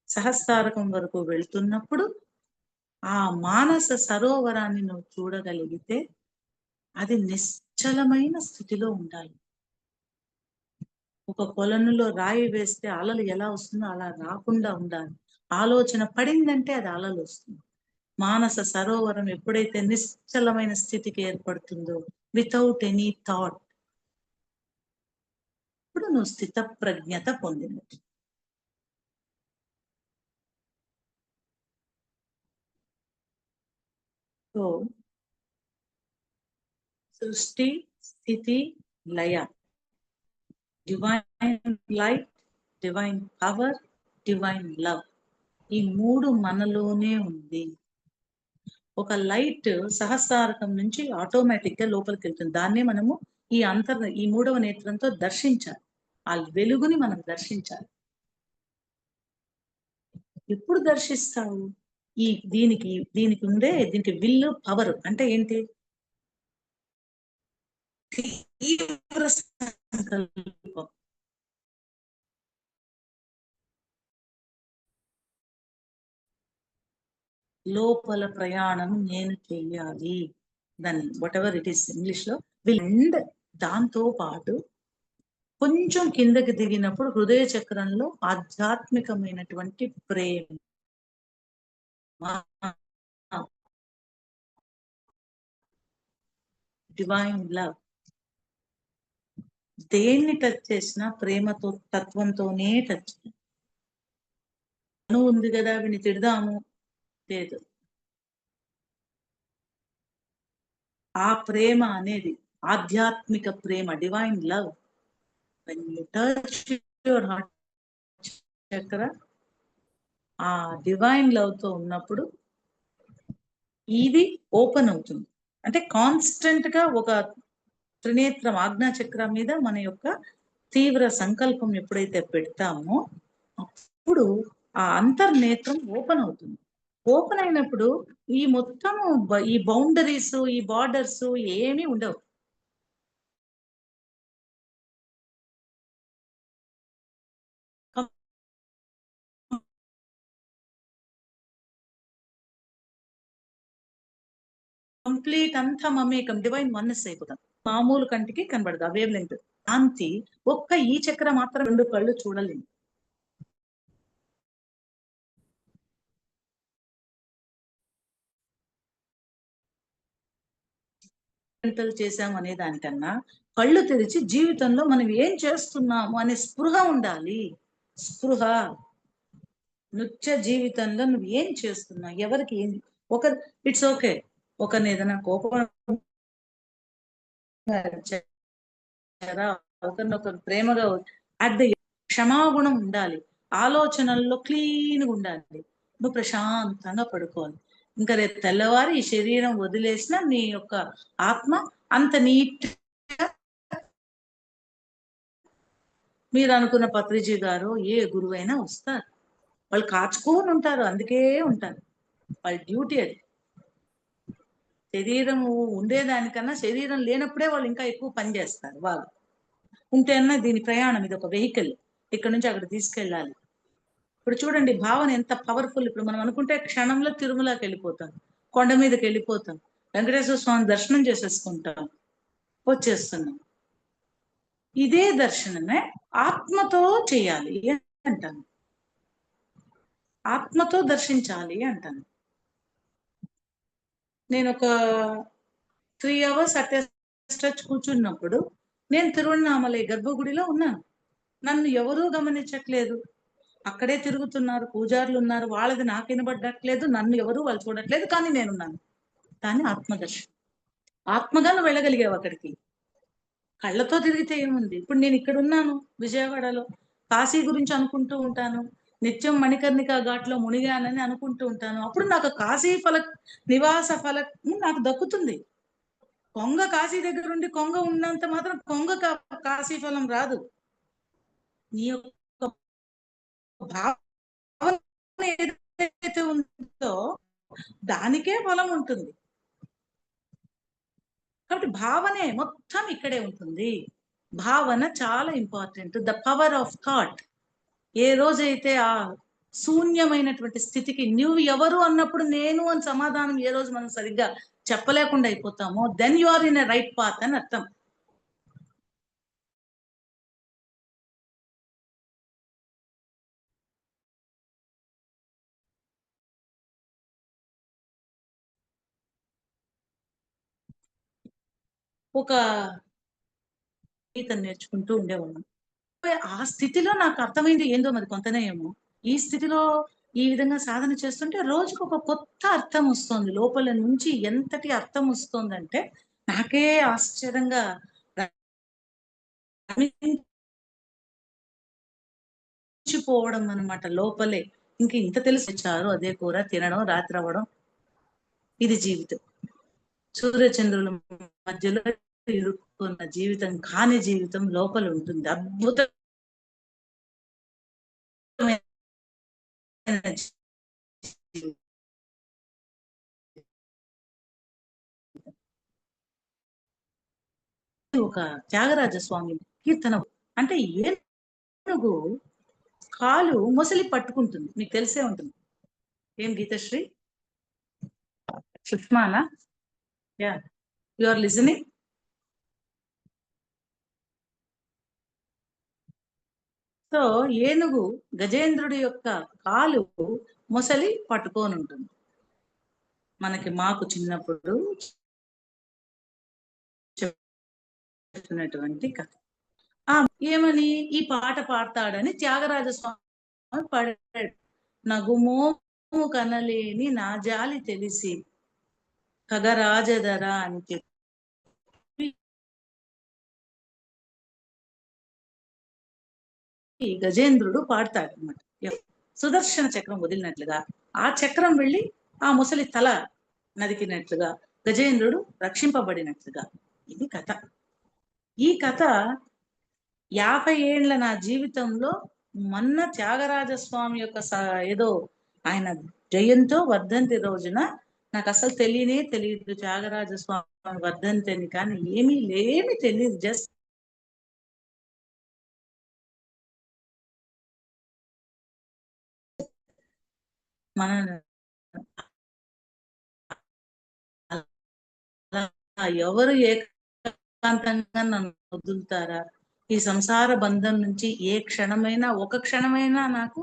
సహస్రారకం వరకు వెళ్తున్నప్పుడు ఆ మానస సరోవరాన్ని నువ్వు చూడగలిగితే అది నిశ్చలమైన స్థితిలో ఉండాలి. ఒక కొలనులో రాయి వేస్తే అలలు ఎలా వస్తుందో అలా రాకుండా ఉండాలి. ఆలోచన పడిందంటే అది అలలు వస్తుంది. మానస సరోవరం ఎప్పుడైతే నిశ్చలమైన స్థితికి ఏర్పడుతుందో, వితౌట్ ఎనీ థాట్, ఇప్పుడు నువ్వు స్థిత ప్రజ్ఞత పొందినట్టు. సో సృష్టి, స్థితి, లయ, divine light, divine power, divine love, ఈ మూడు మనలోనే ఉంది. ఒక లైట్ సహస్రారకం నుంచి ఆటోమేటిక్ గా లోపలికి వెళ్తుంది. దాన్నే మనము ఈ మూడవ నేత్రంతో దర్శించాలి. ఆ వెలుగుని మనం దర్శించాలి. ఎప్పుడు దర్శిస్తావు? దీనికి విల్లు, పవర్ అంటే ఏంటి? తీవ్ర సంకల్పం. లోపల ప్రయాణం నేను చెయ్యాలి, దాన్ని what ever it is English లో విల్. దాంతో పాటు కొంచెం కిందకి దిగినప్పుడు హృదయ చక్రంలో ఆధ్యాత్మికమైనటువంటి ప్రేమ, డివైన్ లవ్. దేన్ని టచ్ చేసినా ప్రేమతో, తత్వంతోనే టచ్. నువ్వు ఉంది కదా వీని తిడదాము, లేదు. ఆ ప్రేమ అనేది ఆధ్యాత్మిక ప్రేమ, divine love. when you touch your heart chakra, ఆ డివైన్ లవ్ తో ఉన్నప్పుడు ఇది ఓపెన్ అవుతుంది. అంటే కాన్స్టెంట్ గా ఒక త్రినేత్రం ఆజ్ఞా చక్రం మీద మన యొక్క తీవ్ర సంకల్పం ఎప్పుడైతే పెడతామో అప్పుడు ఆ అంతర్నేత్రం ఓపెన్ అవుతుంది. ఓపెన్ అయినప్పుడు ఈ మొత్తము ఈ బౌండరీస్, ఈ బార్డర్స్ ఏమీ ఉండవు. కంప్లీట్ అంతా మమేకం, డివైన్ వన్నెస్ అయిపోతాం. మామూలు కంటికి కనబడదు ఆ వేవ్ లెంగ్త్. కాంతి ఒక్క ఈ చక్ర మాత్రం 2 కళ్ళు చూడలేము. చేసాము అనే దానికన్నా కళ్ళు తెరిచి జీవితంలో మనం ఏం చేస్తున్నాము అనే స్పృహ ఉండాలి. స్పృహ. నృత్య జీవితంలో నువ్వు ఏం చేస్తున్నావు, ఎవరికి ఏం, ఒక ఇట్స్ ఓకే, ఒకరిని ఏదైనా కోపం ఒకరినొకరు ప్రేమగా అట్ ద క్షమాగుణం ఉండాలి. ఆలోచనల్లో క్లీన్గా ఉండాలి. నువ్వు ప్రశాంతంగా పడుకోవాలి. ఇంకా రేపు తెల్లవారి ఈ శరీరం వదిలేసిన నీ యొక్క ఆత్మ అంత నీట్. మీరు అనుకున్న పత్రిజీ గారు ఏ గురువైనా వస్తారు, వాళ్ళు కాచుకొని ఉంటారు, అందుకే ఉంటారు, వాళ్ళ డ్యూటీ అది. శరీరం ఉండేదానికన్నా శరీరం లేనప్పుడే వాళ్ళు ఇంకా ఎక్కువ పని చేస్తారు. వాళ్ళు ఉంటేనా దీని ప్రయాణం, ఇది ఒక వెహికల్, ఇక్కడ నుంచి అక్కడ తీసుకెళ్ళాలి. ఇప్పుడు చూడండి భావన ఎంత పవర్ఫుల్. ఇప్పుడు మనం అనుకుంటే క్షణంలో తిరుమలకి వెళ్ళిపోతాం, కొండ మీదకి వెళ్ళిపోతాం, వెంకటేశ్వర స్వామి దర్శనం చేసేసుకుంటాం, వచ్చేస్తున్నాం. ఇదే దర్శనమే ఆత్మతో చేయాలి అంటాను, ఆత్మతో దర్శించాలి అంటాను. నేను ఒక 3 hours అట్టే స్ట్రెచ్ కూర్చున్నప్పుడు నేను తిరువణామలై గర్భగుడిలో ఉన్నాను. నన్ను ఎవరూ గమనించట్లేదు, అక్కడే తిరుగుతున్నారు, పూజారులు ఉన్నారు, వాళ్ళది నాకు వినబడట్లేదు, నన్ను ఎవరు వాళ్ళు చూడట్లేదు, కానీ నేనున్నాను. కానీ ఆత్మదర్శనం. ఆత్మగా నువ్వు వెళ్ళగలిగావు అక్కడికి. కళ్ళతో తిరిగితే ఏముంది? ఇప్పుడు నేను ఇక్కడ ఉన్నాను విజయవాడలో, కాశీ గురించి అనుకుంటూ ఉంటాను, నిత్యం మణికర్ణిక ఘాట్లో మునిగానని అనుకుంటూ ఉంటాను. అప్పుడు నాకు కాశీ ఫలక్ నివాస ఫలక్ నాకు దక్కుతుంది. కొంగ కాశీ దగ్గర ఉండి కొంగ ఉన్నంత మాత్రం కొంగ కాశీ ఫలం రాదు. నీ యొక్క భావన ఏదైతే ఉందో దానికే ఫలం ఉంటుంది. కాబట్టి భావనే మొత్తం ఇక్కడే ఉంటుంది. భావన చాలా important. The power of thought. ఏ రోజైతే ఆ శూన్యమైనటువంటి స్థితికి నువ్వు ఎవరు అన్నప్పుడు నేను అని సమాధానం ఏ రోజు మనం సరిగ్గా చెప్పలేకుండా అయిపోతామో, then you are in a right path అని అర్థం. ఒక గీతం నేర్చుకుంటూ ఉండేవాళ్ళం. ఆ స్థితిలో నాకు అర్థమైంది ఏందో మరి కొంతనే ఏమో. ఈ స్థితిలో ఈ విధంగా సాధన చేస్తుంటే రోజుకు ఒక కొత్త అర్థం వస్తుంది లోపల నుంచి. ఎంతటి అర్థం వస్తుందంటే నాకే ఆశ్చర్యంగా పోవడం అనమాట లోపలే. ఇంక ఇంత తెలిసి చారు అదే కూర తినడం, రాత్రి అవ్వడం, ఇది జీవితం. సూర్యచంద్రుల మధ్యలో ఇరుక్కున్న జీవితం కాని జీవితం లోపల ఉంటుంది. అద్భుతమైన ఒక త్యాగరాజ స్వామి కీర్తన. అంటే ఏనుగు కాలు మొసలి పట్టుకుంటుంది, మీకు తెలిసే ఉంటుంది. ఏం గీతశ్రీ? సుష్మానా? Yeah, you are listening. So ఏనుగు గజేంద్రుడి యొక్క కాలు మొసలి పట్టుకొని ఉంటుంది. మాకు చిన్నప్పుడు చెప్పినటువంటి కథ. ఏమని ఈ పాట పాడతాడని త్యాగరాజ స్వామి పాడాడు. నగుమోము కనలేని నా జాలి తెలిసి ఖగరాజధర అని చెప్పి గజేంద్రుడు పాడతాడు అనమాట. సుదర్శన చక్రం వదిలినట్లుగా ఆ చక్రం వెళ్ళి ఆ ముసలి తల నరికినట్లుగా గజేంద్రుడు రక్షింపబడినట్లుగా. ఇది కథ. ఈ కథ 50 ఏళ్ల నా జీవితంలో మొన్న త్యాగరాజస్వామి యొక్క ఏదో ఆయన జయంతో వర్ధంతి రోజున నాకు అసలు తెలియదు త్యాగరాజస్వామి వర్ధంతి అని. కానీ ఏమీ తెలియదు. జస్ట్ మన ఎవరు ఏకాంతంగా నన్ను వదులుతారా, ఈ సంసార బంధం నుంచి ఏ క్షణమైనా, ఒక క్షణమైనా నాకు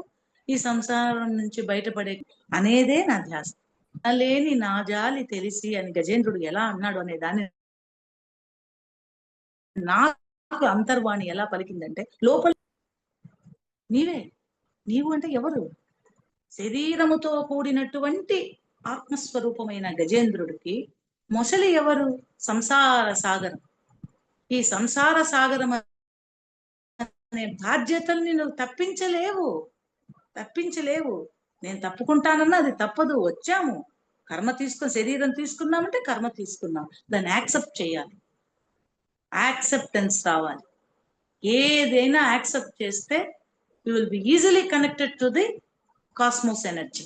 ఈ సంసారం నుంచి బయటపడే అనేదే నా ధ్యాస. లేని నా జాలి తెలిసి అని గజేంద్రుడు ఎలా అన్నాడు అనే దాన్ని నాకు అంతర్వాణి ఎలా పలికిందంటే, లోపల నీవే, నీవు అంటే ఎవరు? శరీరముతో కూడినటువంటి ఆత్మస్వరూపమైన గజేంద్రుడికి మొసలి ఎవరు? సంసార సాగరం. ఈ సంసార సాగరం అనే బాధ్యతల్ని నువ్వు తప్పించలేవు. నేను తప్పుకుంటానన్నా అది తప్పదు. వచ్చాము, కర్మ తీసుకుని శరీరం తీసుకున్నామంటే కర్మ తీసుకున్నాం, దాన్ని యాక్సెప్ట్ చేయాలి. యాక్సెప్టెన్స్ రావాలి. ఏదైనా యాక్సెప్ట్ చేస్తే you will be easily connected to the cosmos energy.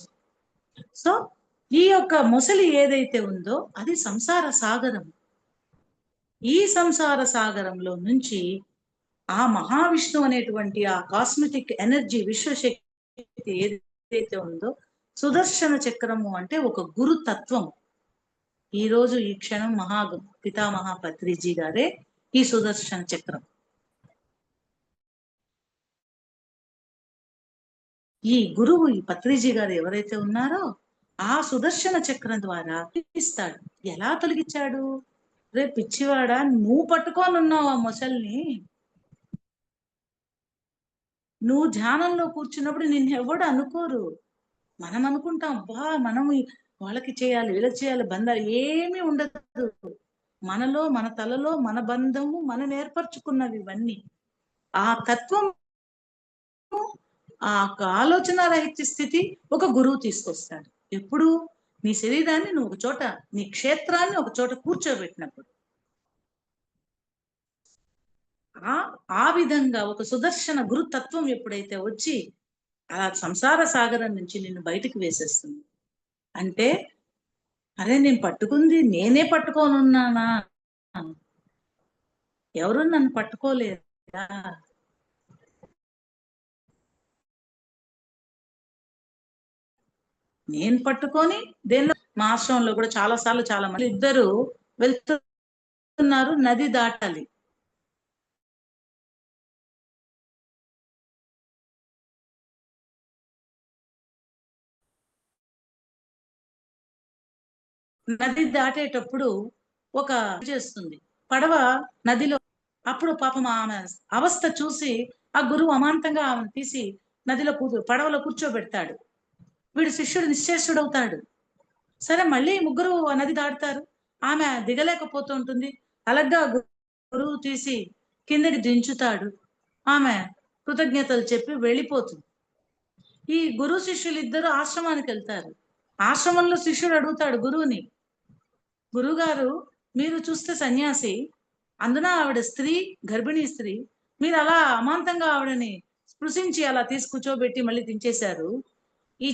So ఈ యొక్క మొసలి ఏదైతే ఉందో అది సంసార సాగరం. ఈ సంసార సాగరంలో నుంచి ఆ మహావిష్ణు అనేటువంటి ఆ కాస్మెటిక్ ఎనర్జీ, విశ్వశక్తి ఏదైతే ఉందో, సుదర్శన చక్రము అంటే ఒక గురు తత్వం. ఈ రోజు ఈ క్షణం పితామహ పత్రిజీ గారే ఈ సుదర్శన చక్రం. ఈ గురువు, ఈ పత్రిజీ గారు ఎవరైతే ఉన్నారో ఆ సుదర్శన చక్రం ద్వారా ఇస్తాడు. ఎలా తొలగించాడు? రే పిచ్చివాడా, నువ్వు పట్టుకొని ఉన్నావు ఆ మొసల్ని. నువ్వు ధ్యానంలో కూర్చున్నప్పుడు నిన్ను ఎవడు అనుకోరు. మనం అనుకుంటాం, మనం వాళ్ళకి చేయాలి, వీళ్ళకి చేయాలి, బంధాలు ఏమీ ఉండదు. మనలో, మన తలలో మన బంధము మనం ఏర్పరచుకున్నవి ఇవన్నీ. ఆ తత్వం, ఆ ఆలోచన రహిత స్థితి ఒక గురువు తీసుకొస్తాడు. ఎప్పుడు? నీ శరీరాన్ని నువ్వు ఒక చోట, నీ క్షేత్రాన్ని ఒక చోట కూర్చోబెట్టినప్పుడు. ఆ విధంగా ఒక సుదర్శన గురుతత్వం ఎప్పుడైతే వచ్చి అలా సంసార సాగరం నుంచి నిన్ను బయటికి వేసేస్తుంది అంటే, అరే నేను పట్టుకుంది నేనే పట్టుకోనున్నానా? ఎవరు నన్ను పట్టుకోలేదా? నేను పట్టుకొని దేనిలో, మా ఆశ్రమంలో కూడా చాలా సార్లు చాలా మంది ఇద్దరు వెళ్తున్నారు, నది దాటాలి. నది దాటేటప్పుడు ఒక చేస్తుంది పడవ నదిలో. అప్పుడు పాపం ఆమె అవస్థ చూసి ఆ గురువు అమాంతంగా ఆమెను తీసి నదిలో పడవలో కూర్చోబెడతాడు. వీడు శిష్యుడు నిశ్చేష్యుడవుతాడు. సరే మళ్ళీ ముగ్గురు నది దాటుతారు. ఆమె దిగలేకపోతూ ఉంటుంది. అలగ్గా గురువు తీసి కిందకి దించుతాడు. ఆమె కృతజ్ఞతలు చెప్పి వెళ్ళిపోతుంది. ఈ గురు శిష్యులు ఇద్దరు ఆశ్రమానికి వెళ్తారు. ఆశ్రమంలో శిష్యుడు అడుగుతాడు గురువుని, గురుగారు మీరు చూస్తే సన్యాసి, అందున ఆవిడ స్త్రీ, గర్భిణీ స్త్రీ, మీరు అలా అమాంతంగా ఆవిడని స్పృశించి అలా తీసి కూర్చోబెట్టి మళ్ళీ దించేశారు. ఈ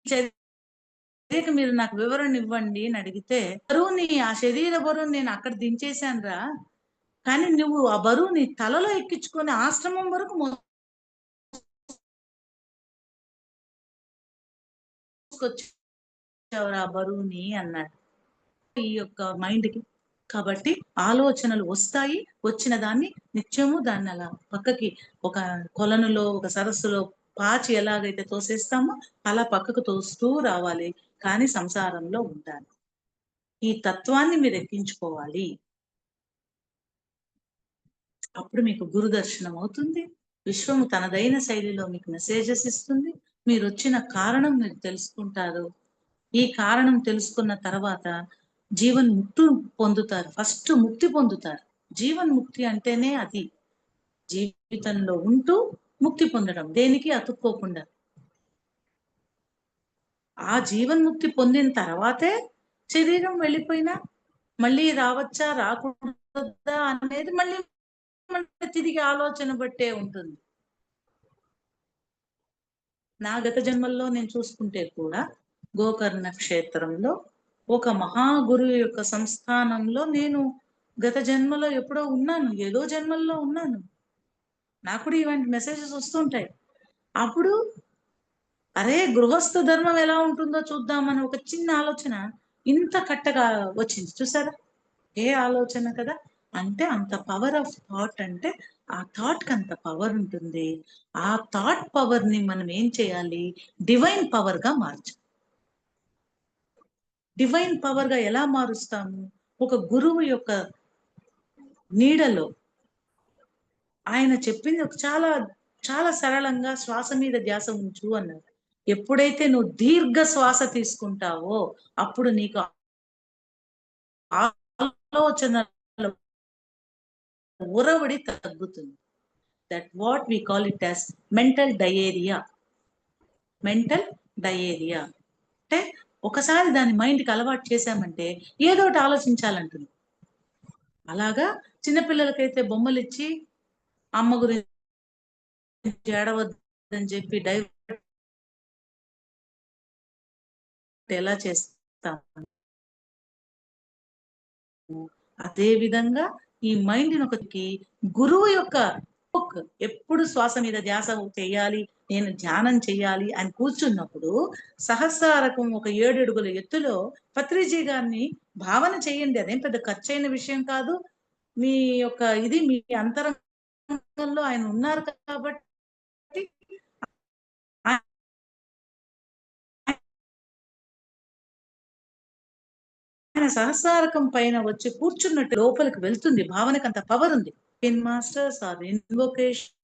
చర్యకు మీరు నాకు వివరణ ఇవ్వండి అని అడిగితే, బరువుని, ఆ శరీర బరువుని నేను అక్కడ దించేశాను రా, కానీ నువ్వు ఆ బరువుని తలలో ఎక్కించుకొని ఆశ్రమం వరకు మోసుకొచ్చావురా బరువుని అన్నాడు. ఈ యొక్క మైండ్ కి కాబట్టి ఆలోచనలు వస్తాయి. వచ్చిన దాన్ని నిత్యము దాన్ని అలా పక్కకి, ఒక కొలనులో, ఒక సరస్సులో పాచి ఎలాగైతే తోసేస్తామో అలా పక్కకు తోస్తూ రావాలి. కానీ సంసారంలో ఉండాలి. ఈ తత్వాన్ని మీరు ఎక్కించుకోవాలి. అప్పుడు మీకు గురు దర్శనం అవుతుంది. విశ్వము తనదైన శైలిలో మీకు మెసేజెస్ ఇస్తుంది. మీరు వచ్చిన కారణం మీరు తెలుసుకుంటారు. ఈ కారణం తెలుసుకున్న తర్వాత జీవన్ ముక్తి పొందుతారు. ఫస్ట్ ముక్తి పొందుతారు. జీవన్ ముక్తి అంటేనే అది. జీవితంలో ఉంటూ ముక్తి పొందడం, దేనికి అతుక్కోకుండా. ఆ జీవన్ముక్తి పొందిన తర్వాతే శరీరం వెళ్ళిపోయినా మళ్ళీ రావచ్చా రాకూడదా అనేది మళ్ళీ తిరిగి ఆలోచన బట్టే ఉంటుంది. నా గత జన్మల్లో నేను చూసుకుంటే కూడా గోకర్ణ క్షేత్రంలో ఒక మహాగురువు యొక్క సంస్థానంలో నేను గత జన్మలో ఎప్పుడో ఉన్నాను, ఏదో జన్మల్లో ఉన్నాను. నాకు కూడా ఇలాంటి మెసేజెస్ వస్తుంటాయి. అప్పుడు అరే గృహస్థ ధర్మం ఎలా ఉంటుందో చూద్దామని ఒక చిన్న ఆలోచన ఇంత కట్టగా వచ్చింది. చూసారా? ఏ ఆలోచన కదా! అంటే అంత పవర్ ఆఫ్ థాట్, అంటే ఆ థాట్ కి అంత పవర్ ఉంటుంది. ఆ థాట్ పవర్ ని మనం ఏం చేయాలి, డివైన్ పవర్ గా మార్చాలి. డివైన్ పవర్ గా ఎలా మారుస్తాము? ఒక గురువు యొక్క నీడలో ఆయన చెప్పింది ఒక చాలా చాలా సరళంగా శ్వాస మీద ధ్యాస ఉంచు అన్నారు. ఎప్పుడైతే నువ్వు దీర్ఘ శ్వాస తీసుకుంటావో అప్పుడు నీకు ఆలోచనల ఉరవడి తగ్గుతుంది. That what we call it as mental diarrhoea. Mental diarrhoea అంటే ఒకసారి దాని మైండ్కి అలవాటు చేశామంటే ఏదో ఒకటి ఆలోచించాలంటుంది. అలాగా చిన్నపిల్లలకైతే బొమ్మలు ఇచ్చి అమ్మ గురించి ఏడవద్దని చెప్పి డైవర్ట్ ఎలా చేస్తాము, అదే విధంగా ఈ మైండ్ ఒకరికి గురువు యొక్క ఎప్పుడు శ్వాస మీద ధ్యాస చేయాలి, నేను ధ్యానం చేయాలి అని కూర్చున్నప్పుడు సహస్రారకం ఒక 7 అడుగుల ఎత్తులో పత్రిజీ గారిని భావన చేయండి. అదేం పెద్ద ఖర్చైన విషయం కాదు. మీ యొక్క ఇది మీ అంతరంగంలో ఆయన ఉన్నారు కాబట్టి ఆయన సహస్రారకం పైన వచ్చి కూర్చున్నట్టు లోపలికి వెళ్తుంది. భావనకు అంత పవర్ ఉంది. In masters or invocation,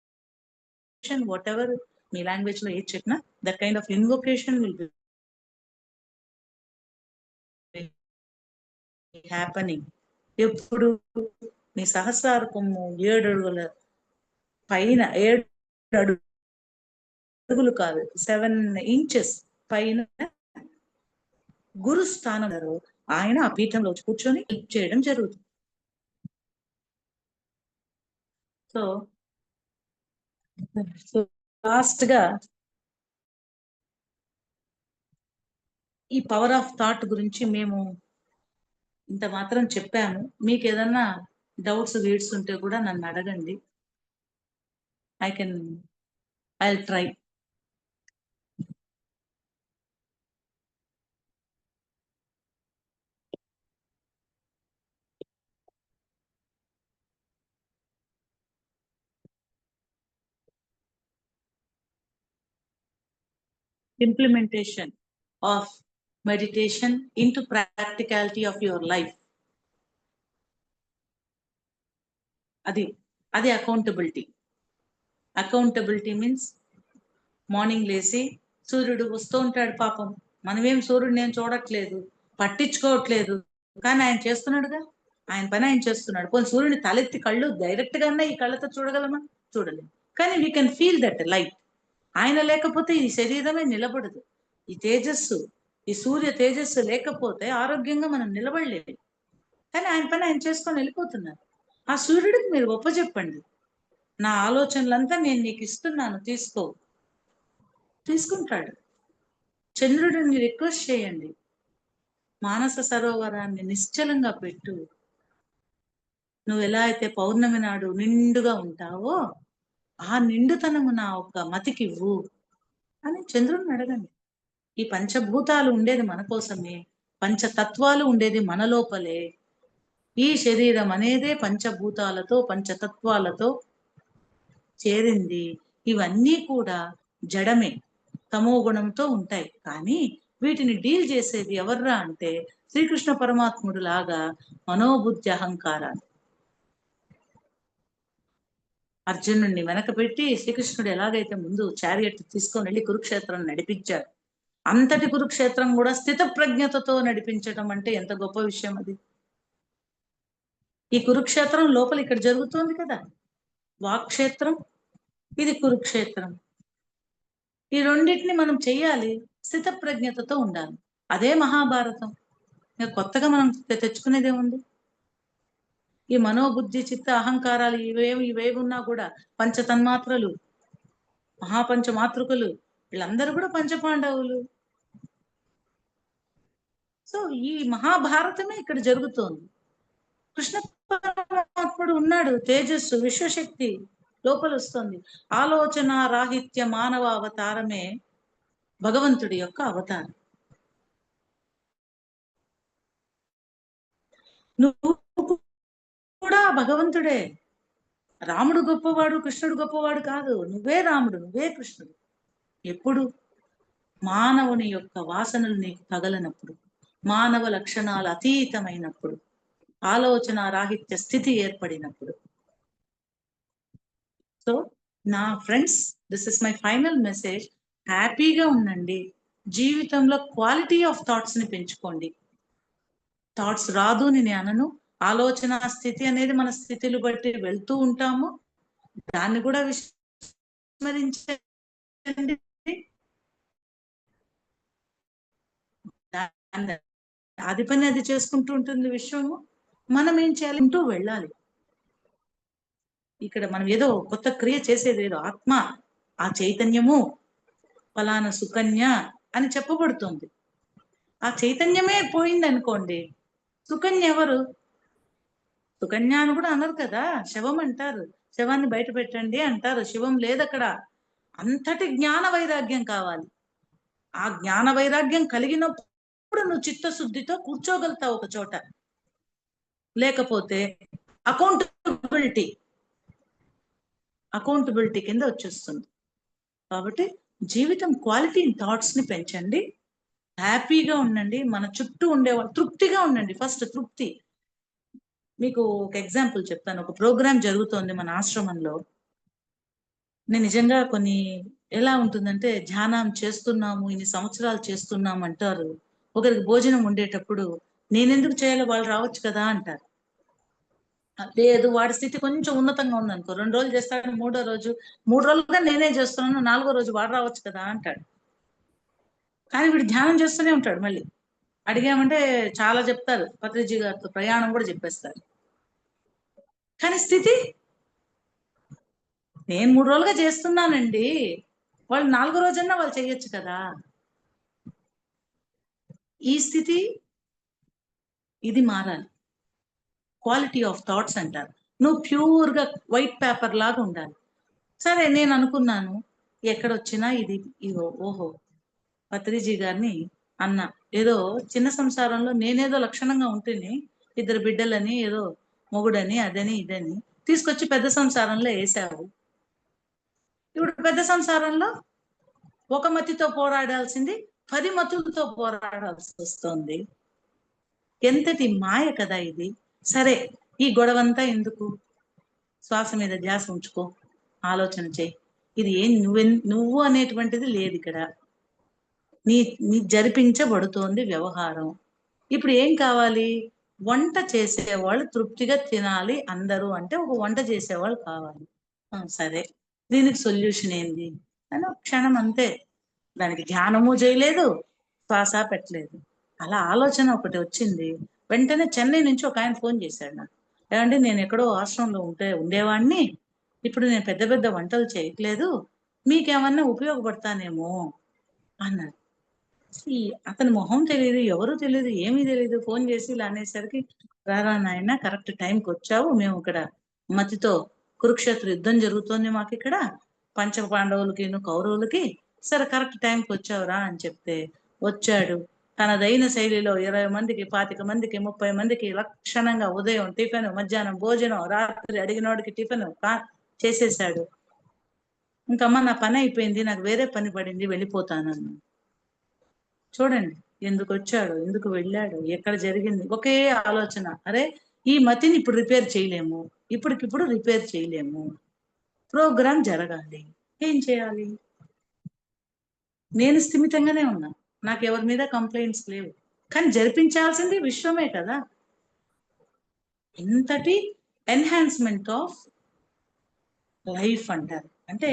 whatever మీ లాంగ్వేజ్ లో ఏది చెప్పినా that kind of invocation will be happening. ఎప్పుడు మీ సహస్రారకము 7 అడుగుల పైన, 7 అడుగులు కాదు 7 ఇంచెస్ పైన గురు స్థానంలో ఆయన ఆ పీఠంలో కూర్చొని హెల్ప్ చేయడం జరుగుతుంది. సో లాస్ట్ గా ఈ పవర్ ఆఫ్ థాట్ గురించి మేము ఇంత మాత్రం చెప్పాము. మీకు ఏదన్నా డౌట్స్ వీడ్స్ ఉంటే కూడా నన్ను అడగండి. I try. Implementation of meditation into practicality of your life. అది అకౌంటబిలిటీ. అకౌంటబిలిటీ మీన్స్ మార్నింగ్ లేసి సూర్యుడు వస్తూ ఉంటాడు పాపం, మనమేం సూర్యుడు నేను చూడట్లేదు, పట్టించుకోవట్లేదు, కానీ ఆయన చేస్తున్నాడుగా, ఆయన పని ఆయన చేస్తున్నాడు. పోనీ సూర్యుని తలెత్తి కళ్ళు డైరెక్ట్ గా ఈ కళ్ళతో చూడగలమా? చూడలేము. కానీ we can feel that light. ఆయన లేకపోతే ఈ శరీరమే నిలబడదు. ఈ తేజస్సు, ఈ సూర్య తేజస్సు లేకపోతే ఆరోగ్యంగా మనం నిలబడలేదు. కానీ ఆయన పని ఆయన చేసుకొని వెళ్ళిపోతున్నారు. ఆ సూర్యుడికి మీరు ఒప్పచెప్పండి, నా ఆలోచనలంతా నేను నీకు ఇస్తున్నాను, తీసుకుంటాడు. చంద్రుడిని రిక్వెస్ట్ చేయండి, మానస సరోవరాన్ని నిశ్చలంగా పెట్టు, నువ్వు ఎలా అయితే పౌర్ణమి నాడు నిండుగా ఉంటావో ఆ నిండుతనము నా ఒక మతికివ్వు అని చంద్రుడిని అడగండి. ఈ పంచభూతాలు ఉండేది మన కోసమే, పంచతత్వాలు ఉండేది మన లోపలే. ఈ శరీరం అనేదే పంచభూతాలతో పంచతత్వాలతో చేరింది. ఇవన్నీ కూడా జడమే, తమో గుణంతో ఉంటాయి. కానీ వీటిని డీల్ చేసేది ఎవర్రా అంటే శ్రీకృష్ణ పరమాత్ముడు లాగా మనోబుద్ధి అహంకారాలు. అర్జునుడిని వెనక పెట్టి శ్రీకృష్ణుడు ఎలాగైతే ముందు చారియట్ తీసుకొని వెళ్ళి కురుక్షేత్రం నడిపించాడు, అంతటి కురుక్షేత్రం కూడా స్థిత ప్రజ్ఞతతో నడిపించడం అంటే ఎంత గొప్ప విషయం అది. ఈ కురుక్షేత్రం లోపల ఇక్కడ జరుగుతోంది కదా, వాక్క్షేత్రం, ఇది కురుక్షేత్రం. ఈ రెండింటిని మనం చెయ్యాలి, స్థిత ప్రజ్ఞతతో ఉండాలి. అదే మహాభారతం. ఇంకా కొత్తగా మనం తెచ్చుకునేదేముంది? ఈ మనోబుద్ధి చిత్త అహంకారాలు ఇవేవి ఉన్నా కూడా పంచతన్మాత్రలు, మహాపంచ మాతృకులు, వీళ్ళందరూ కూడా పంచపాండవులు. సో ఈ మహాభారతమే ఇక్కడ జరుగుతోంది. కృష్ణ పరమాత్ముడు ఉన్నాడు, తేజస్సు విశ్వశక్తి లోపల వస్తుంది. ఆలోచన రాహిత్య మానవ అవతారమే భగవంతుడి యొక్క అవతారం. నువ్వు కూడా భగవంతుడే. రాముడు గొప్పవాడు, కృష్ణుడు గొప్పవాడు కాదు. నువ్వే రాముడు, నువ్వే కృష్ణుడు. ఎప్పుడు? మానవుని యొక్క వాసనలు నీకు తగలనప్పుడు, మానవ లక్షణాలు అతీతమైనప్పుడు, ఆలోచన రాహిత్య స్థితి ఏర్పడినప్పుడు. సో నా friends, this is my final message. హ్యాపీగా ఉండండి. జీవితంలో క్వాలిటీ ఆఫ్ థాట్స్ ని పెంచుకోండి. థాట్స్ రాదు అని నేను అనను. ఆలోచన స్థితి అనేది మన స్థితిని బట్టి వెళ్తూ ఉంటాము. దాన్ని కూడా విస్మరించండి. అది పని అది చేసుకుంటూ ఉంటుంది విశ్వము. మనం ఏం చేయాలంటూ వెళ్ళాలి. ఇక్కడ మనం ఏదో కొత్త క్రియ చేసేది ఏదో ఆత్మ, ఆ చైతన్యము ఫలానా సుకన్య అని చెప్పబడుతుంది. ఆ చైతన్యమే పోయింది అనుకోండి, సుకన్య ఎవరు? సుకన్య అని కూడా అనరు కదా, శవం అంటారు. శవాన్ని బయట పెట్టండి అంటారు. శివం లేదు అక్కడ. అంతటి జ్ఞాన వైరాగ్యం కావాలి. ఆ జ్ఞాన వైరాగ్యం కలిగినప్పుడు నువ్వు చిత్తశుద్ధితో కూర్చోగలుగుతావు ఒక చోట. లేకపోతే అకౌంటబిలిటీ కింద వచ్చేస్తుంది. కాబట్టి జీవితం క్వాలిటీ థాట్స్ ని పెంచండి. హ్యాపీగా ఉండండి. మన చుట్టూ ఉండేవాళ్ళు తృప్తిగా ఉండండి. ఫస్ట్ తృప్తి. మీకు ఒక ఎగ్జాంపుల్ చెప్తాను. ఒక ప్రోగ్రామ్ జరుగుతోంది మన ఆశ్రమంలో. నేను నిజంగా కొన్ని ఎలా ఉంటుందంటే, ధ్యానం చేస్తున్నాము, ఇన్ని సంవత్సరాలు చేస్తున్నాము అంటారు. ఒకరికి భోజనం ఉండేటప్పుడు నేనెందుకు చేయాలో, వాళ్ళు రావచ్చు కదా అంటారు. లేదు, వాడి స్థితి కొంచెం ఉన్నతంగా ఉందనుకో, 2 రోజులు చేస్తాడు, 3వ రోజు 3 రోజులుగా నేనే చేస్తున్నాను, 4వ రోజు వాడు రావచ్చు కదా అంటాడు. కానీ వీడు ధ్యానం చేస్తూనే ఉంటాడు. మళ్ళీ అడిగామంటే చాలా చెప్తారు. పత్రిజీ గారితో ప్రయాణం కూడా చెప్పేస్తారు. కానీ స్థితి, నేను 3 రోజులుగా చేస్తున్నానండి, వాళ్ళు 4వ రోజన్నా వాళ్ళు చెయ్యొచ్చు కదా. ఈ స్థితి, ఇది మారాలి. క్వాలిటీ ఆఫ్ థాట్స్ అంటారు. నువ్వు ప్యూర్ గా వైట్ పేపర్ లాగా ఉండాలి. సరే, నేను అనుకున్నాను ఎక్కడొచ్చినా ఇది ఓహో, పత్రిజీ గారిని అన్న ఏదో చిన్న సంసారంలో నేనేదో లక్షణంగా ఉంటుంది, 2 బిడ్డలని, ఏదో మొగుడని, అదని ఇదని తీసుకొచ్చి పెద్ద సంసారంలో వేసావు. ఇప్పుడు పెద్ద సంసారంలో ఒక మతితో పోరాడాల్సింది 10 మతులతో పోరాడాల్సి వస్తుంది. ఎంతటి మాయ కదా ఇది. సరే, ఈ గొడవంతా ఎందుకు? శ్వాస మీద ధ్యాస ఉంచుకో, ఆలోచన చేయి. ఇది ఏం నువ్వు అనేటువంటిది లేదు ఇక్కడ. నీ జరిపించబడుతోంది వ్యవహారం. ఇప్పుడు ఏం కావాలి? వంట చేసేవాళ్ళు తృప్తిగా తినాలి అందరూ అంటే ఒక వంట చేసేవాళ్ళు కావాలి. సరే, దీనికి సొల్యూషన్ ఏంది అని ఒక క్షణం అంతే. దానికి ధ్యానము చేయలేదు, శ్వాస పెట్టలేదు. అలా ఆలోచన ఒకటి వచ్చింది. వెంటనే చెన్నై నుంచి ఒక ఆయన ఫోన్ చేశాడు నాకు. ఏమంటే, నేను ఎక్కడో ఆశ్రమంలో ఉండేవాడిని, ఇప్పుడు నేను పెద్ద పెద్ద వంటలు చేయట్లేదు, మీకేమన్నా ఉపయోగపడతానేమో అన్నాడు. అతని మొహం తెలియదు, ఎవరు తెలియదు, ఏమీ తెలియదు. ఫోన్ చేసి ఇలా అనేసరికి, రారా నాయన, కరెక్ట్ టైంకి వచ్చావు. మేము ఇక్కడ మతితో కురుక్షేత్ర యుద్ధం జరుగుతోంది మాకు ఇక్కడ, పంచ పాండవులకి కౌరవులకి. సరే, కరెక్ట్ టైంకి వచ్చావురా అని చెప్తే వచ్చాడు. తనదైన శైలిలో 20 మందికి, 25 మందికి, 30 మందికి లక్షణంగా ఉదయం టిఫిన్, మధ్యాహ్నం భోజనం, రాత్రి అడిగినోడికి టిఫిన్ చేసేసాడు. ఇంకమ్మ నా పని అయిపోయింది, నాకు వేరే పని పడింది, వెళ్ళిపోతానన్నా. చూడండి, ఎందుకు వచ్చాడు, ఎందుకు వెళ్ళాడు, ఎక్కడ జరిగింది, ఒకే ఆలోచన. అరే, ఈ మతిని ఇప్పుడు రిపేర్ చేయలేము, ఇప్పటికిప్పుడు రిపేర్ చేయలేము, ప్రోగ్రాం జరగాలి, ఏం చేయాలి? నేను స్థిమితంగానే ఉన్నా, నాకు ఎవరి మీద కంప్లైంట్స్ లేవు, కానీ జరిపించాల్సింది విశ్వమే కదా. ఇంతటి ఎన్హాన్స్మెంట్ ఆఫ్ లైఫ్ అంటారు. అంటే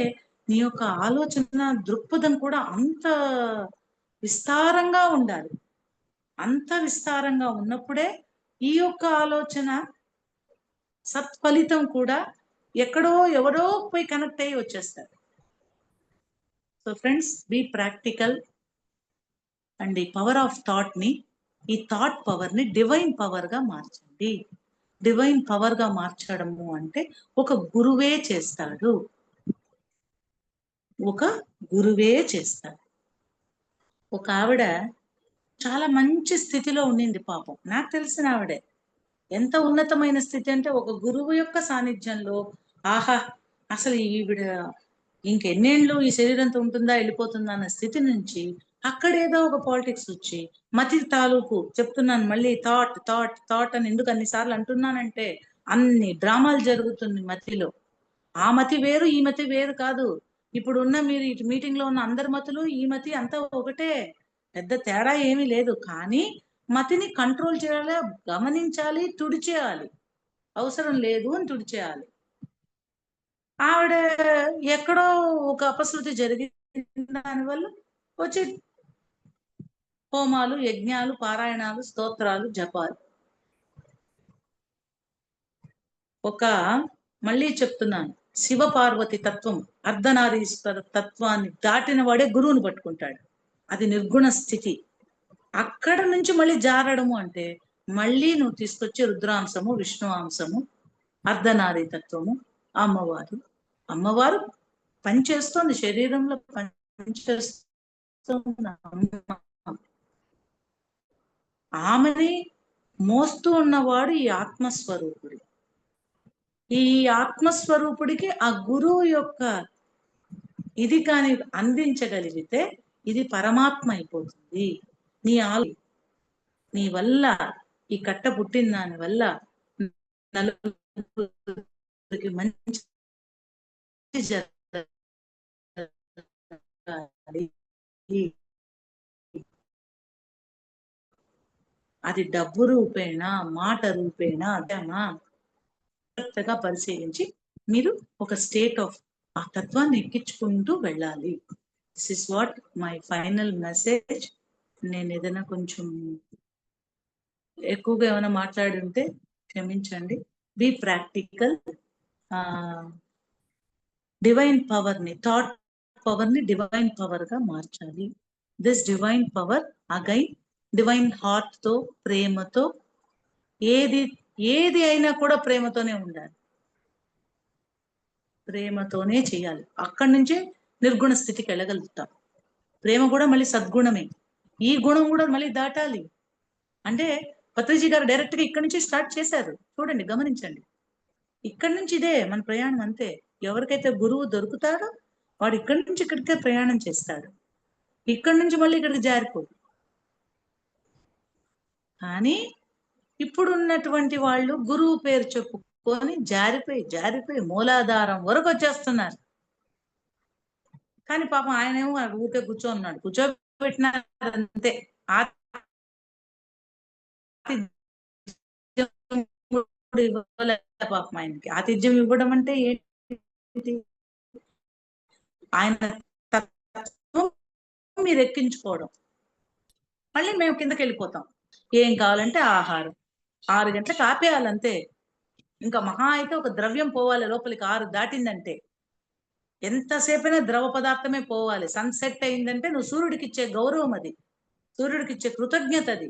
నీ యొక్క ఆలోచన దృక్పథం కూడా అంత విస్తారంగా ఉండాలి. అంత విస్తారంగా ఉన్నప్పుడే ఈ యొక్క ఆలోచన సత్ఫలితం కూడా ఎక్కడో ఎవరో పోయి కనెక్ట్ అయ్యి వచ్చేస్తారు. So friends, be practical and ఈ పవర్ ఆఫ్ థాట్ ని, ఈ థాట్ పవర్ ని డివైన్ పవర్ గా మార్చండి. డివైన్ పవర్ గా మార్చడము అంటే ఒక గురువే చేస్తాడు. ఒక గురువే చేస్తాడు. ఒక ఆవిడ చాలా మంచి స్థితిలో ఉండింది పాపం, నాకు తెలిసిన ఆవిడే. ఎంత ఉన్నతమైన స్థితి అంటే ఒక గురువు యొక్క సాన్నిధ్యంలో ఆహా అసలు ఈవిడ ఇంకెన్నేళ్ళు ఈ శరీరంతో ఉంటుందా వెళ్ళిపోతుందా అన్న స్థితి నుంచి అక్కడేదో ఒక పాలిటిక్స్ వచ్చి మతి తాలూకు చెప్తున్నాను మళ్ళీ థాట్ థాట్ థాట్ అని ఎందుకు అన్నిసార్లు అంటున్నానంటే అన్ని డ్రామాలు జరుగుతుంది మతిలో. ఆ మతి వేరు ఈ మతి వేరు కాదు. ఇప్పుడు ఉన్న మీరు ఇటు మీటింగ్ లో ఉన్న అందరి మతులు ఈ మతి అంతా ఒకటే, పెద్ద తేడా ఏమీ లేదు. కానీ మతిని కంట్రోల్ చేయాలి, గమనించాలి, తుడిచేయాలి. అవసరం లేదు అని తుడిచేయాలి. ఆవిడ ఎక్కడో ఒక అపశృతి జరిగిన దానివల్ల వచ్చి హోమాలు, యజ్ఞాలు, పారాయణాలు, స్తోత్రాలు, జపాలు. ఒక మళ్ళీ చెప్తున్నాను, శివ పార్వతి తత్వం, అర్ధనారీశ్వర తత్వాన్ని దాటిన వాడే గురువుని పట్టుకుంటాడు. అది నిర్గుణ స్థితి. అక్కడ నుంచి మళ్ళీ జారడము అంటే మళ్ళీ నువ్వు తీసుకొచ్చే రుద్రాంశము, విష్ణు అంశము, అర్ధనారీ తత్వము, అమ్మవారు. అమ్మవారు పనిచేస్తోంది, శరీరంలో పనిచేస్తోంది. ఆమెని మోస్తూ ఉన్నవాడు ఈ ఆత్మస్వరూపుడు. ఈ ఆత్మస్వరూపుడికి ఆ గురువు యొక్క ఇది కాని అందించగలిగితే ఇది పరమాత్మ అయిపోతుంది. నీ వల్ల ఈ కట్ట పుట్టిన దాని వల్ల నలుగురికి మంచి జరగాలి. అది డబ్బు రూపేణా, మాట రూపేణా, జాగ్రత్తగా పరిశీలించి మీరు ఒక స్టేట్ ఆఫ్ ఆ తత్వాన్ని ఎక్కించుకుంటూ వెళ్ళాలి. This is what my final message. నేను ఏదైనా కొంచెం ఎక్కువగా ఏమైనా మాట్లాడి ఉంటే క్షమించండి. Be practical. డివైన్ పవర్ ని, థాట్ పవర్ ని డివైన్ పవర్ గా మార్చాలి. This divine power again divine heart తో, ప్రేమతో, ఏది అయినా కూడా ప్రేమతోనే ఉండాలి, ప్రేమతోనే చేయాలి. అక్కడి నుంచే నిర్గుణ స్థితికి వెళ్ళగలుగుతాం. ప్రేమ కూడా మళ్ళీ సద్గుణమే. ఈ గుణం కూడా మళ్ళీ దాటాలి. అంటే పత్రిజీ గారు డైరెక్ట్ గా ఇక్కడి నుంచి స్టార్ట్ చేశారు. చూడండి, గమనించండి. ఇక్కడి నుంచి ఇదే మన ప్రయాణం అంతే. ఎవరికైతే గురువు దొరుకుతాడో వాడు ఇక్కడి నుంచి ఇక్కడికే ప్రయాణం చేస్తాడు. ఇక్కడి నుంచి మళ్ళీ ఇక్కడికి జారిపోదు. కానీ ఇప్పుడున్నటువంటి వాళ్ళు గురువు పేరు చెప్పుకొని జారిపోయి మూలాధారం వరకు వచ్చేస్తున్నారు. కానీ పాపం ఆయనేమో ఊరికే కూర్చోన్నాడు, కూర్చోబెట్టినారంతే. పాపం ఆయనకి ఆతిథ్యం ఇవ్వడం అంటే ఏంటి? ఆయన మీరు ఎక్కించుకోవడం. మళ్ళీ మేము కిందకి వెళ్ళిపోతాం. ఏం కావాలంటే ఆహారం 6 గంటలకు ఆపేయాలంతే. ఇంకా మహా అయితే ఒక ద్రవ్యం పోవాలి లోపలికి 6 దాటిందంటే. ఎంతసేపైనా ద్రవ పదార్థమే పోవాలి. సన్సెట్ అయిందంటే నువ్వు సూర్యుడికి ఇచ్చే గౌరవం అది, సూర్యుడికి ఇచ్చే కృతజ్ఞత అది.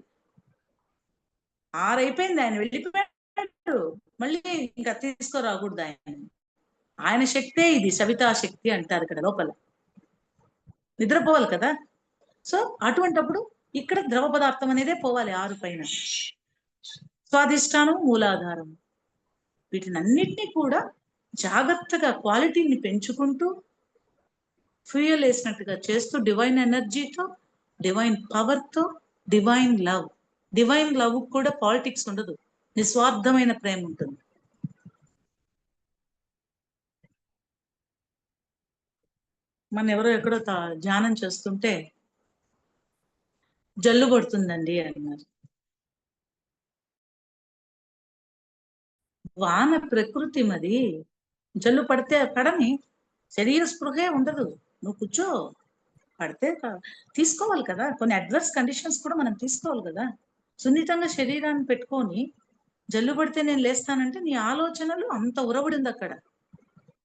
6 అయిపోయింది, ఆయన వెళ్ళిపోయాడు, మళ్ళీ ఇంకా తీసుకురాకూడదు ఆయన. ఆయన శక్తే ఇది, సవితా శక్తి అంటారు ఇక్కడ లోపల. నిద్రపోవాలి కదా. సో అటువంటప్పుడు ఇక్కడ ద్రవ పదార్థం అనేదే పోవాలి 6 పైన. స్వాధిష్టానం, మూలాధారం, వీటినన్నిటినీ కూడా జాగ్రత్తగా క్వాలిటీని పెంచుకుంటూ ఫ్యూయల్ వేసినట్టుగా చేస్తూ డివైన్ ఎనర్జీతో, డివైన్ పవర్ తో, డివైన్ లవ్. డివైన్ లవ్ కూడా పాలిటిక్స్ ఉండదు, నిస్వార్థమైన ప్రేమ ఉంటుంది. మన ఎవరో ఎక్కడో ధ్యానం చేస్తుంటే జల్లు పడుతుందండి అన్నారు. వాన ప్రకృతి మరి, జల్లు పడితే పడని, శరీర స్పృహే ఉండదు. నువ్వు కూర్చో, పడితే తీసుకోవాలి కదా. కొన్ని అడ్వర్స్ కండిషన్స్ కూడా మనం తీసుకోవాలి కదా. సున్నితంగా శరీరాన్ని పెట్టుకొని జల్లు పడితే నేను లేస్తానంటే నీ ఆలోచనలు అంత ఉరబడింది అక్కడ.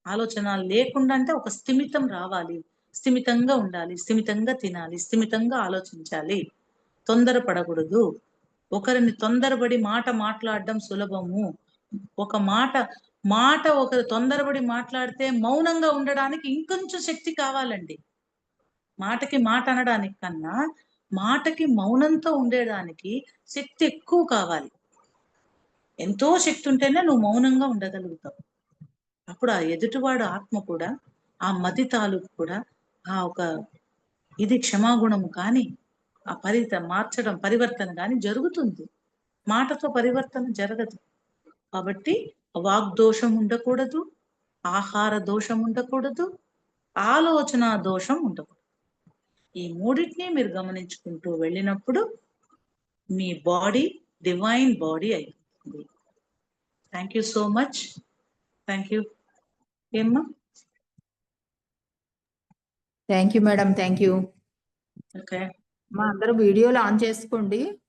ఆలోచన లేకుండా అంటే ఒక స్థిమితం రావాలి, స్థిమితంగా ఉండాలి, స్థిమితంగా తినాలి, స్థిమితంగా ఆలోచించాలి, తొందరపడకూడదు. ఒకరిని తొందరపడి మాట్లాడడం సులభము. ఒక మాట ఒకరు తొందరపడి మాట్లాడితే మౌనంగా ఉండడానికి ఇంకొంచెం శక్తి కావాలండి. మాటకి మాట అనడానికి కన్నా మాటకి మౌనంతో ఉండేదానికి శక్తి ఎక్కువ కావాలి. ఎంతో శక్తి ఉంటేనే నువ్వు మౌనంగా ఉండగలుగుతావు. అప్పుడు ఆ ఎదుటివాడు ఆత్మ కూడా, ఆ మతి తాలూకు కూడా, ఆ ఒక ఇది క్షమాగుణము కానీ, ఆ మార్చడం పరివర్తన కానీ జరుగుతుంది. మాటతో పరివర్తన జరగదు. కాబట్టి వాగ్దోషం ఉండకూడదు, ఆహార దోషం ఉండకూడదు, ఆలోచన దోషం ఉండకూడదు. ఈ మూడింటిని మీరు గమనించుకుంటూ వెళ్ళినప్పుడు మీ బాడీ డివైన్ బాడీ అయిపోతుంది. Thank you so much. Thank you. ఏమ్మా? Thank you madam, thank you. Okay. మా అందరూ వీడియోలు ఆన్ చేసుకోండి.